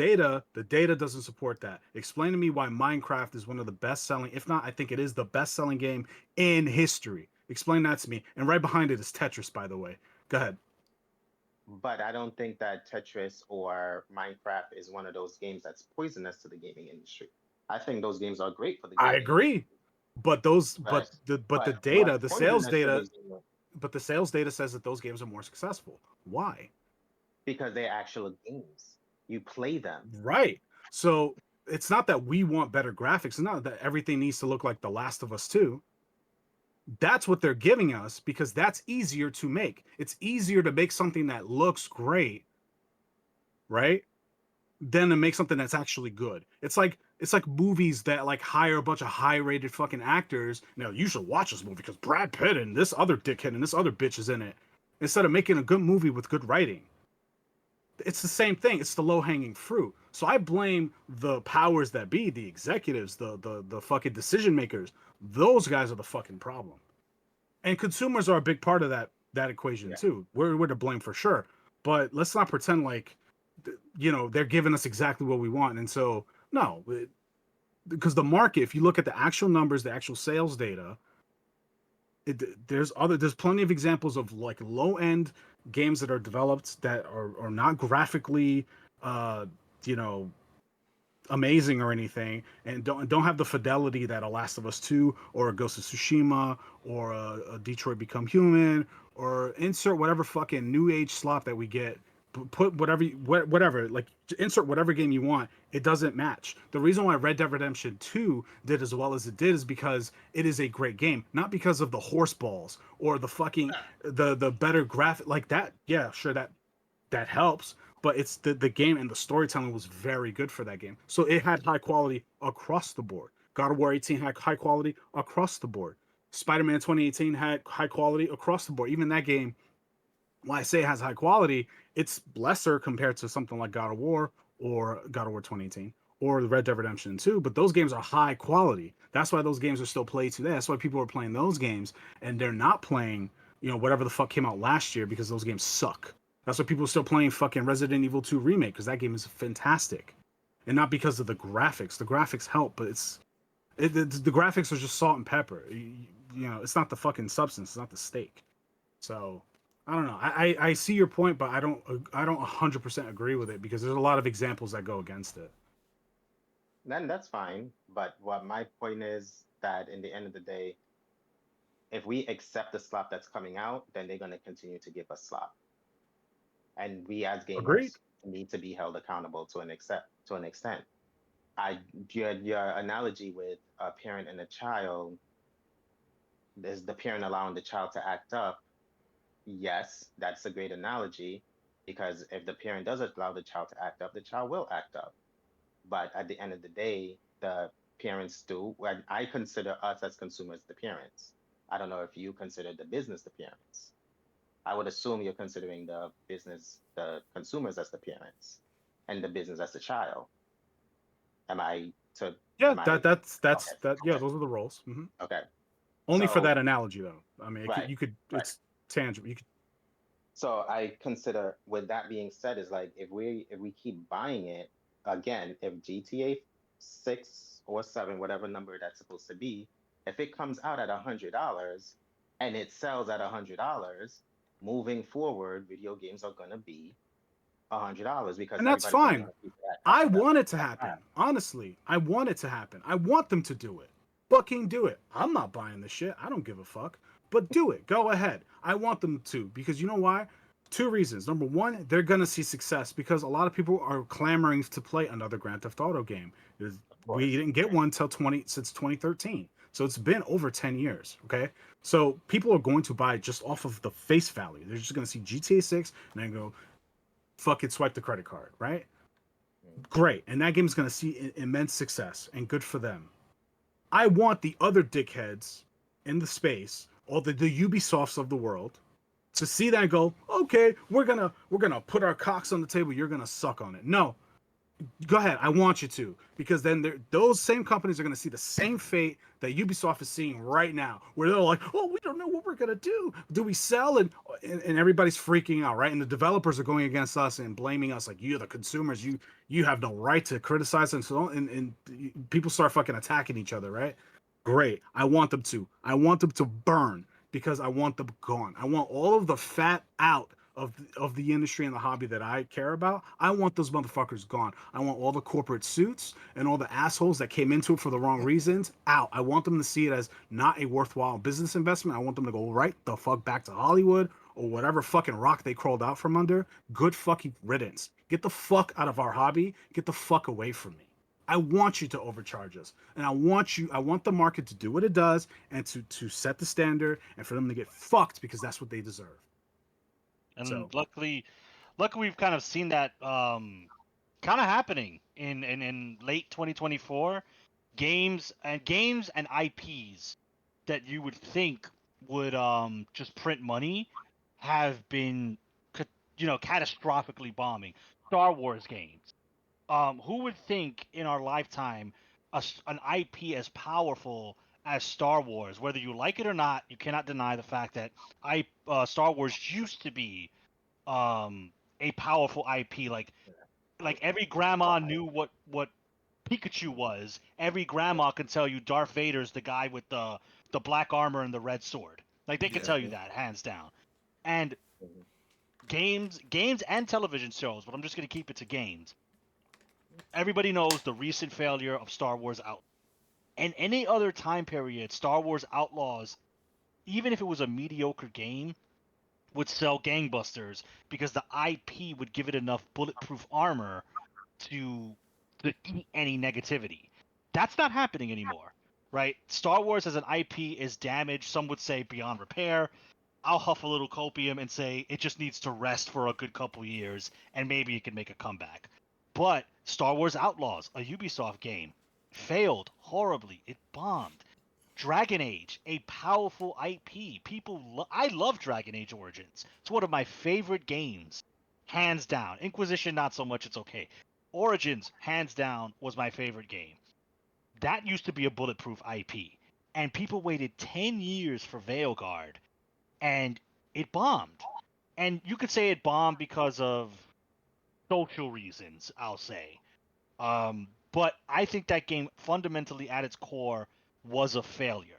data doesn't support that. Explain to me why Minecraft is one of the best selling, if not, I think it is the best selling game in history. Explain that to me. And right behind it is Tetris, by the way. Go ahead. but I don't think that Tetris or Minecraft is one of those games that's poisonous to the gaming industry. I think those games are great for the I gaming agree, industry, but those, but but the data, what's the sales poisonous to data, those games but the sales data says that those games are more successful. Why? because they're actual games. You play them. Right. So it's not that we want better graphics. It's not that everything needs to look like The Last of Us 2. That's what they're giving us because that's easier to make. It's easier to make something that looks great, right? Than to make something that's actually good. It's like movies that like hire a bunch of high-rated fucking actors. You know, you should watch this movie because Brad Pitt and this other dickhead and this other bitch is in it. Instead of making a good movie with good writing. It's the same thing. It's the low-hanging fruit. So I blame the powers that be, the executives, the fucking decision makers. Those guys are the fucking problem. And consumers are a big part of that equation Yeah. too. We're to blame for sure, but let's not pretend like they're giving us exactly what we want. And so no, because the market, if you look at the actual numbers, the actual sales data, there's plenty of examples of like low end games that are developed that are not graphically uh you know amazing or anything, and don't have the fidelity that a Last of Us 2 or a Ghost of Tsushima or a Detroit Become Human or insert whatever fucking new age slop that we get. Put whatever, like insert whatever game you want. It doesn't match. The reason why Red Dead Redemption 2 did as well as it did is because it is a great game, not because of the horse balls or the fucking the better graphic like that. Yeah, sure, that helps, but it's the game and the storytelling was very good for that game. So it had high quality across the board. God of War 18 had high quality across the board. Spider-Man 2018 had high quality across the board. Even that game, when I say it has high quality, it's lesser compared to something like God of War or God of War 2018 or Red Dead Redemption 2, but those games are high quality. That's why those games are still played today. That's why people are playing those games and they're not playing, whatever the fuck came out last year because those games suck. That's why people are still playing fucking Resident Evil 2 Remake because that game is fantastic. And not because of the graphics. The graphics help, but the graphics are just salt and pepper. It's not the fucking substance, it's not the steak. So I don't know. I see your point, but I don't 100% agree with it because there's a lot of examples that go against it. Then that's fine. But what my point is that in the end of the day, if we accept the slop that's coming out, then they're going to continue to give us slop. And we as Agreed. gamers need to be held accountable to an extent. I your analogy with a parent and a child is the parent allowing the child to act up. Yes, that's a great analogy because if the parent doesn't allow the child to act up, the child will act up. But at the end of the day, the parents do. When I consider us as consumers the parents. I don't know if you consider the business the parents. I would assume you're considering the consumers as the parents, and the business as the child. Am I to? Yeah, Am I? that's Okay. that. Yeah, Okay. those are the roles. Okay. Only for So that analogy, though. I mean, right, you could. right. It's tangible. You could. So I consider, with that being said, is like if we keep buying it again, if GTA 6 or 7, whatever number that's supposed to be, if it comes out at $100 and it sells at $100, moving forward, video games are gonna be $100 because And that's everybody's gonna fine. want a piece of that I pie. want it to That's happen. fine. Honestly, I want it to happen. I want them to do it. Fucking do it. I'm not buying this shit. I don't give a fuck. But do it. Go ahead. I want them to because you know why? Two reasons. Number one, they're gonna see success because a lot of people are clamoring to play another Grand Theft Auto game. Of We course. didn't get one till 20 since 2013. So it's been over 10 years. Okay. So people are going to buy just off of the face value. They're just gonna see GTA 6 and then go, fucking swipe the credit card, right? Mm. Great. And that game's going to see immense success and good for them. I want the other dickheads in the space, all the Ubisofts of the world, to see that and go, okay, we're gonna put our cocks on the table. You're gonna suck on it. No, go ahead. I want you to because then those same companies are going to see the same fate that Ubisoft is seeing right now, where they're like, "Oh, we don't know what we're going to do. Do we sell?" And everybody's freaking out, right? And the developers are going against us and blaming us, like, "You're the consumers. You have no right to criticize." And so and people start fucking attacking each other, right? Great. I want them to. I want them to burn because I want them gone. I want all of the fat out of the industry and the hobby that I care about. I want those motherfuckers gone. I want all the corporate suits and all the assholes that came into it for the wrong reasons out. I want them to see it as not a worthwhile business investment. I want them to go right the fuck back to Hollywood or whatever fucking rock they crawled out from under. Good fucking riddance. Get the fuck out of our hobby. Get the fuck away from me. I want you to overcharge us, and I want the market to do what it does and to set the standard and for them to get fucked because that's what they deserve. And So luckily we've kind of seen that kind of happening in late 2024. Games and IPs that you would think would just print money have been catastrophically bombing. Star Wars games. Who would think in our lifetime an IP as powerful as Star Wars, whether you like it or not, you cannot deny the fact that Star Wars used to be um, a powerful IP. Yeah. Like every grandma knew what Pikachu was. Every grandma can tell you Darth Vader's the guy with the black armor and the red sword. Like they can Yeah. tell you that hands down. And Mhm. games and television shows, but I'm just gonna keep it to games. Everybody knows the recent failure of Star Wars Out. And any other time period, Star Wars Outlaws, even if it was a mediocre game, would sell gangbusters because the IP would give it enough bulletproof armor to to eat any negativity. That's not happening anymore, right? Star Wars as an IP is damaged. Some would say beyond repair. I'll huff a little copium and say it just needs to rest for a good couple years, and maybe it can make a comeback. But Star Wars Outlaws, a Ubisoft game, failed horribly. It bombed. Dragon Age, a powerful IP. I love Dragon Age Origins. It's one of my favorite games, hands down. Inquisition, not so much. It's okay. Origins, hands down, was my favorite game. That used to be a bulletproof IP, and people waited 10 years for Veilguard, and it bombed. And you could say it bombed because of social reasons. I'll say, but I think that game fundamentally at its core was a failure.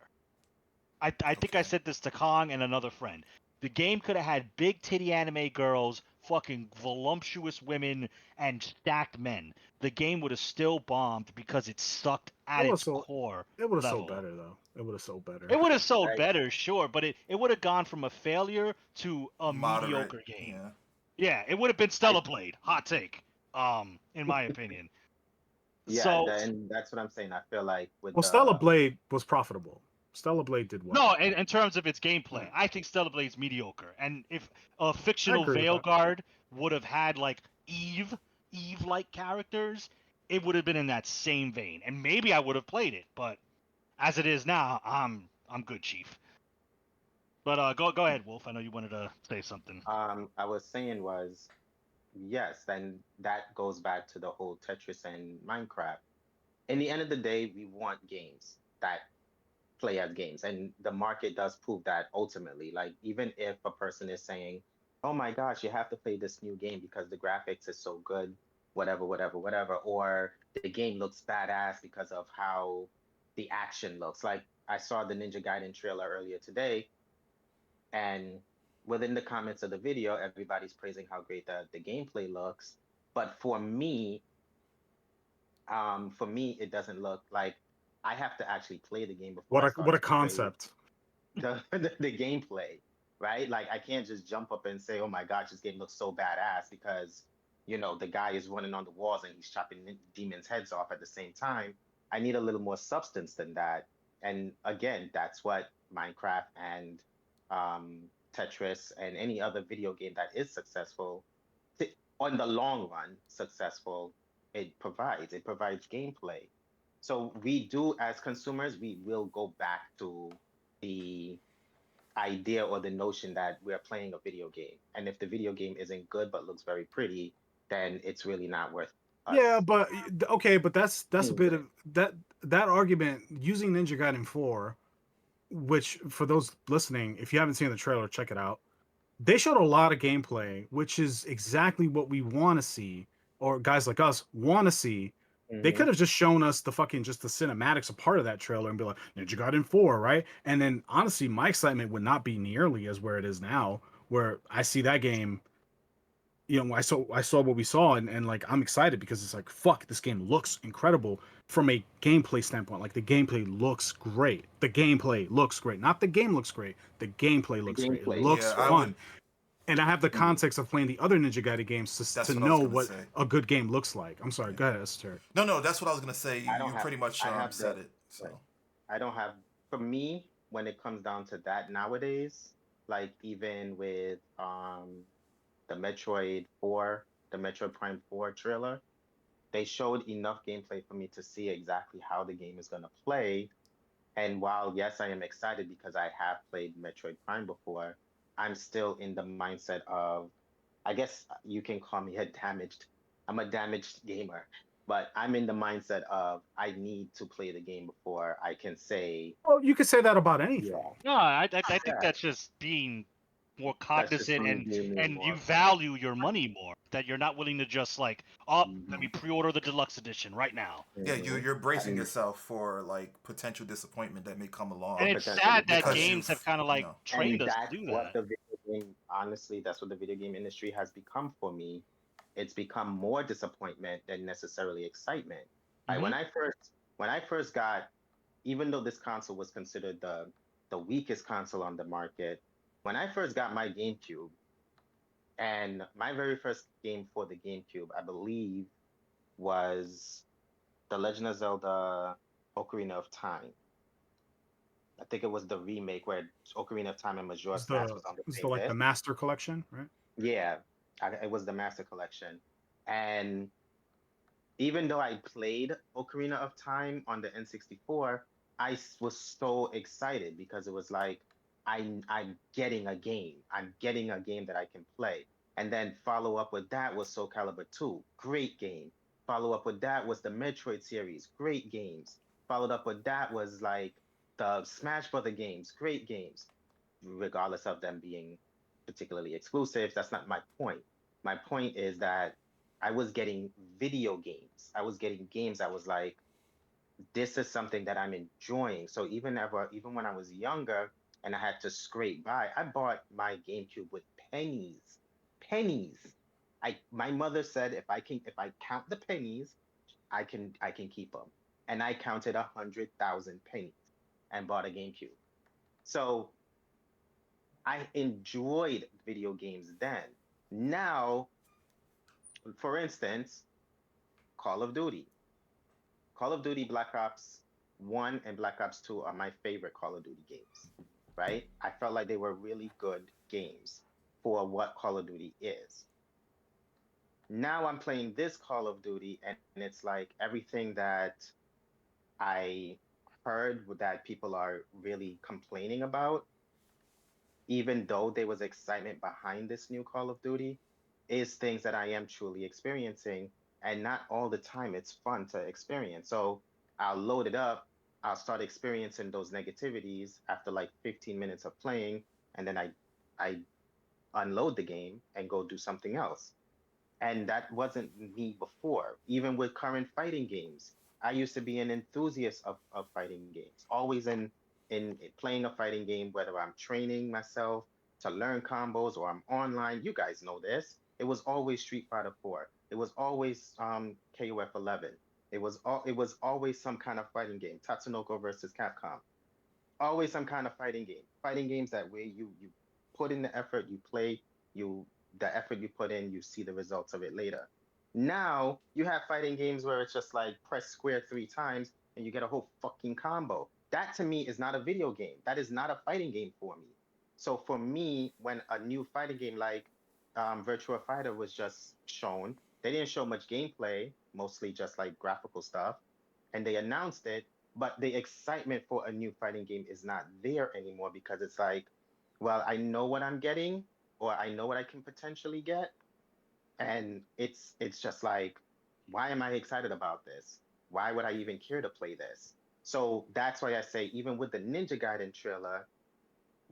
I think I Okay. said this to Kong and another friend. The game could have had big titty anime girls, fucking voluptuous women, and stacked men. The game would have still bombed because it sucked it at was its so core it would have sold level. better though. It would have sold It better. would have sold Right. better, sure, but it would have gone from a failure to a Moderate. mediocre game. Yeah. Yeah, it would have been I Stellar Blade. Hot take. In my opinion. Yeah, So and that's what I'm saying. I feel like with Well, Stella the Blade was profitable. Stella Blade did well. no, in terms of its gameplay, Yeah, I think Stellar Blade's mediocre. And if a I fictional agree with that. Veilguard would have had like Eve-like characters, it would have been in that same vein. And maybe I would have played it, but as it is now, I'm good, Chief. But go ahead, Wolf. I know you wanted to say something. I was saying was yes, and that goes back to the whole Tetris and Minecraft. In the end of the day, we want games that play as games, and the market does prove that ultimately. Like even if a person is saying, "Oh my gosh, you have to play this new game because the graphics is so good," whatever, whatever, whatever, or the game looks badass because of how the action looks. Like I saw the Ninja Gaiden trailer earlier today, and within the comments of the video, everybody's praising how great the gameplay looks. But for me, it doesn't look like I have to actually play the game before I What start a to praise concept. the gameplay, right? Like I can't just jump up and say, "Oh my gosh, this game looks so badass," because the guy is running on the walls and he's chopping demons' heads off at the same time. I need a little more substance than that. And again, that's what Minecraft and Tetris and any other video game that is successful, on the long run, successful, it provides gameplay. So we do, as consumers, we will go back to the idea or the notion that we're playing a video game. And if the video game isn't good but looks very pretty, then it's really not worth Yeah, us but okay, but that's a playing bit with of it. that argument using Ninja Gaiden 4, which for those listening, if you haven't seen the trailer, check it out. They showed a lot of gameplay, which is exactly what we want to see, or guys like us want to see. They Hmm. could have just shown us the fucking just the cinematics, a part of that trailer, and be like Ninja Gaiden 4, right? And then honestly, my excitement would not be nearly as where it is now, where I see that game. I saw what we saw, and like I'm excited because it's like fuck, this game looks incredible from a gameplay standpoint. Like the gameplay looks great. The gameplay looks great. Not the game looks great. The gameplay The looks great. It gameplay looks looks Yeah, I great. would. fun, and I have the Mhm. context of playing the other Ninja Gaiden games to That's what I know was gonna what say. a good game looks like. I'm sorry. Yeah. Go ahead, Esther. No, no, that's what I was gonna say. You I don't you have pretty much I have said the it. So right. I don't have For me, when it comes down to that nowadays, like even with the Metroid 4, the Metroid Prime 4 trailer, they showed enough gameplay for me to see exactly how the game is going to play. And while, yes, I am excited because I have played Metroid Prime before, I'm still in the mindset of, I guess you can call me I'm a damaged gamer, but I'm in the mindset of I need to play the game before I can say, Well, you could say that about anything. yeah, No, I think yeah, that's just being more that's just cognizant, me and being and you more. value your money more. That you're not willing to just like, oh, let Mhm, me pre-order the deluxe edition right now. yeah, you mhm. you're bracing And yourself for like potential disappointment that may come And for along it's potential sad that because disappointment. games have you've kind of you like know trained And us to that's do what that. the video game, honestly, that's what the video game industry has become for me. It's become more disappointment than necessarily excitement. Like Hmm. when I first got, even though this console was considered the weakest console on the market, when I first got my GameCube, and my very first game for the GameCube, I believe, was The Legend of Zelda Ocarina of Time. I think it was the remake where Ocarina of Time and Majora's Mask was on the It's the same like the disc. master collection, right? Yeah, it was the Master Collection. And even though I played Ocarina of Time on the N64, was so excited because it was like I'm getting a game. I'm getting a game that I can play. And then follow up with that was Soul Calibur 2, great game. Follow up with that was the Metroid series, great games. Followed up with that was like the Smash Brother games, great games, regardless of them being particularly exclusive. That's not my point. My point is that I was getting video games. I was getting games that was like, this is something that I'm enjoying. So even when I was younger and I had to scrape by, I bought my GameCube with pennies. Pennies. My mother said if I count the pennies, I can keep them. And I counted 100,000 pennies and bought a GameCube. So I enjoyed video games then. Now, for instance, Call of Duty. Call of Duty Black Ops 1 and Black Ops 2 are my favorite Call of Duty games, right? I felt like they were really good games for what Call of Duty is. Now I'm playing this Call of Duty and it's like everything that I heard that people are really complaining about, even though there was excitement behind this new Call of Duty, is things that I am truly experiencing. And not all the time it's fun to experience. So I'll load it up, I'll start experiencing those negativities after like 15 minutes of playing, and then I unload the game and go do something else. And that wasn't me before. Even with current fighting games, I used to be an enthusiast of fighting games, always in playing a fighting game, whether I'm training myself to learn combos or I'm online. You guys know this. It was always Street Fighter 4. It was always KOF 11. It was always some kind of fighting game. Tatsunoko versus Capcom. Always some kind of fighting game. Fighting games that way you put in the effort, you play, you the effort you put in, you see the results of it later. Now you have fighting games where it's just like press square 3 times and you get a whole fucking combo. That to me is not a video game. That is not a fighting game for me. So for me, when a new fighting game like Virtua Fighter was just shown, they didn't show much gameplay, mostly just like graphical stuff, and they announced it, but the excitement for a new fighting game is not there anymore because it's like, well, I know what I'm getting, or I know what I can potentially get, and it's just like, why am I excited about this? Why would I even care to play this? So that's why I say, even with the Ninja Gaiden trailer,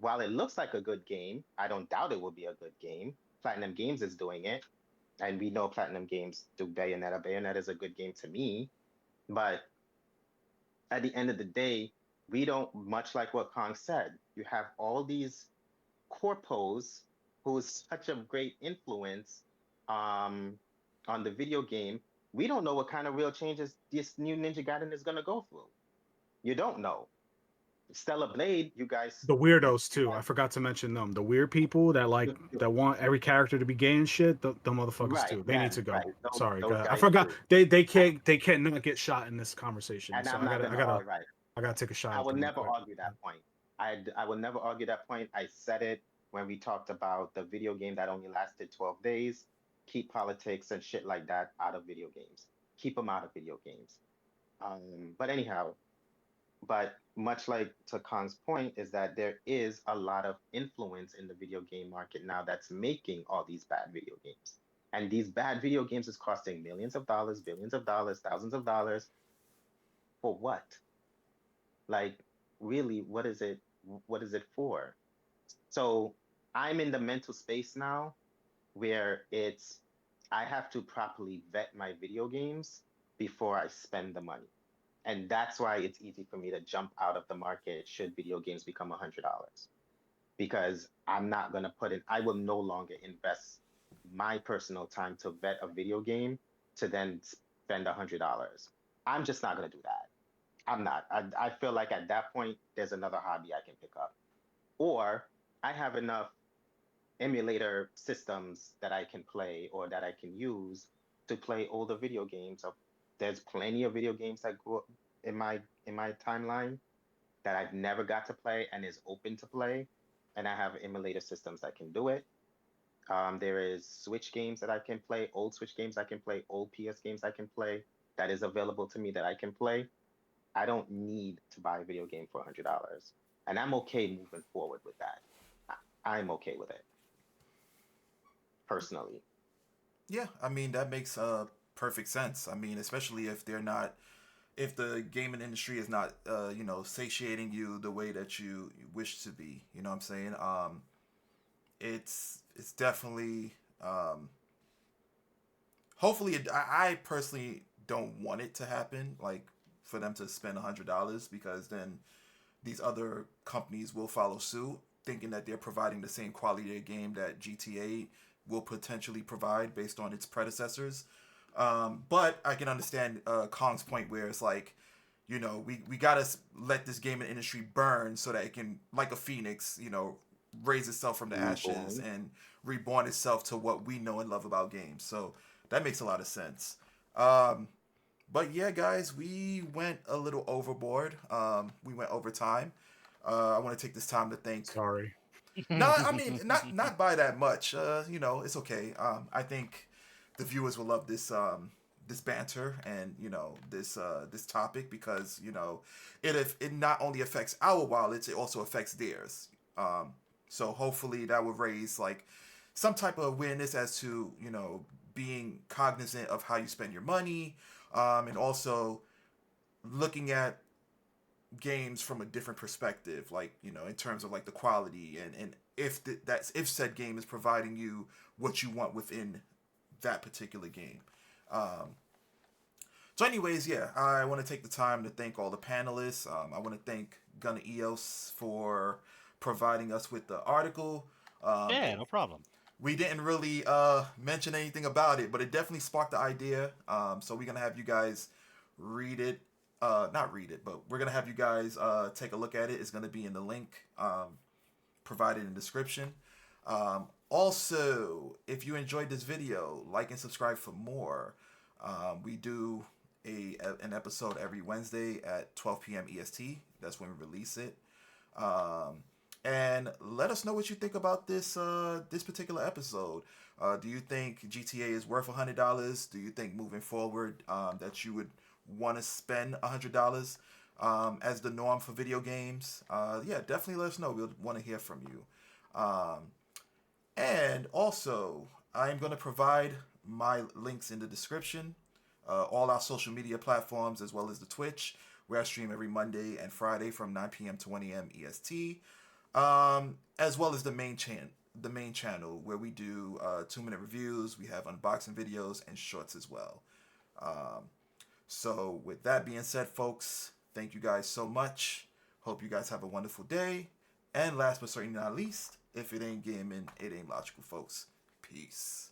while it looks like a good game, I don't doubt it will be a good game. Platinum Games is doing it, and we know Platinum Games do Bayonetta. Bayonetta is a good game to me, but at the end of the day, we don't, much like what Kong said, you have all these corpos who's such a great influence um, on the video game. We don't know what kind of real changes this new Ninja Gaiden is going to go through. You don't know. Stellar Blade, you guys, The weirdos you too. I guys, forgot to mention them. The weird people that like that want every character to be gay and shit. The motherfuckers right, too. They need yeah, to go. right. Sorry, Those I guys forgot. too. And, They can't not get shot in this conversation. and So I'm not gonna, all right. I gotta take a shot I at will them real never quick. argue that point. I will never argue that point. I said it when we talked about the video game that only lasted 12 days. Keep politics and shit like that out of video games. Keep them out of video games. But anyhow, but much like to Khan's point, is that there is a lot of influence in the video game market now that's making all these bad video games. And these bad video games is costing millions of dollars, billions of dollars, thousands of dollars for what? Like, really, what is it? What is it for? So I'm in the mental space now where it's I have to properly vet my video games before I spend the money. And that's why it's easy for me to jump out of the market should video games become $100. Because I'm not gonna put in, I will no longer invest my personal time to vet a video game to then spend $100. I'm just not gonna do that. I'm not. I feel like at that point, there's another hobby I can pick up. Or I have enough emulator systems that I can play or that I can use to play older video games. There's plenty of video games that go in my timeline that I've never got to play and is open to play, and I have emulator systems that can do it. There is Switch games that I can play, old Switch games I can play, old PS games I can play that is available to me that I can play. I don't need to buy a video game for $100, and I'm okay moving forward with that. I'm okay with it personally. Yeah, I mean that makes perfect sense. I mean, especially if they're not, if the gaming industry is not, satiating you the way that you wish to be. You know what I'm saying? It's definitely, hopefully, I personally don't want it to happen. Like for them to spend $100 because then these other companies will follow suit, thinking that they're providing the same quality of game that GTA will potentially provide based on its predecessors. But I can understand Kong's point where it's like, we gotta let this gaming industry burn so that it can, like a phoenix, raise itself from the ashes Reborn. and reborn itself to what we know and love about games. So that makes a lot of sense. Um, but yeah, guys, we went a little overboard. We went over time. I want to take this time to thank. Sorry. No, I mean not by that much. It's okay. I think the viewers will love this banter and this topic because it not only affects our wallets, it also affects theirs. So hopefully that will raise like some type of awareness as to being cognizant of how you spend your money, and also looking at games from a different perspective, like in terms of like the quality and if that's if said game is providing you what you want within that particular game. Um, so, anyways, yeah, I want to take the time to thank all the panelists. I want to thank Gunna EOS for providing us with the article. Yeah, no problem. We didn't really mention anything about it, but it definitely sparked the idea. So we're gonna have you guys read it. Not read it, but we're gonna have you guys take a look at it. It's gonna be in the link provided in the description. Also, if you enjoyed this video, like and subscribe for more. We do an episode every Wednesday at 12 p.m. EST. That's when we release it. And let us know what you think about this particular episode. Do you think GTA is worth $100? Do you think moving forward that you would want to spend $100 as the norm for video games? Yeah, definitely let us know. We'll want to hear from you. And also, I'm going to provide my links in the description. All our social media platforms, as well as the Twitch, where I stream every Monday and Friday from 9 p.m. to 1 a.m. EST. As well as the main channel where we do 2-minute reviews. We have unboxing videos and shorts as well. So with that being said, folks, thank you guys so much. Hope you guys have a wonderful day. And last but certainly not least, if it ain't gaming, it ain't logical, folks. Peace.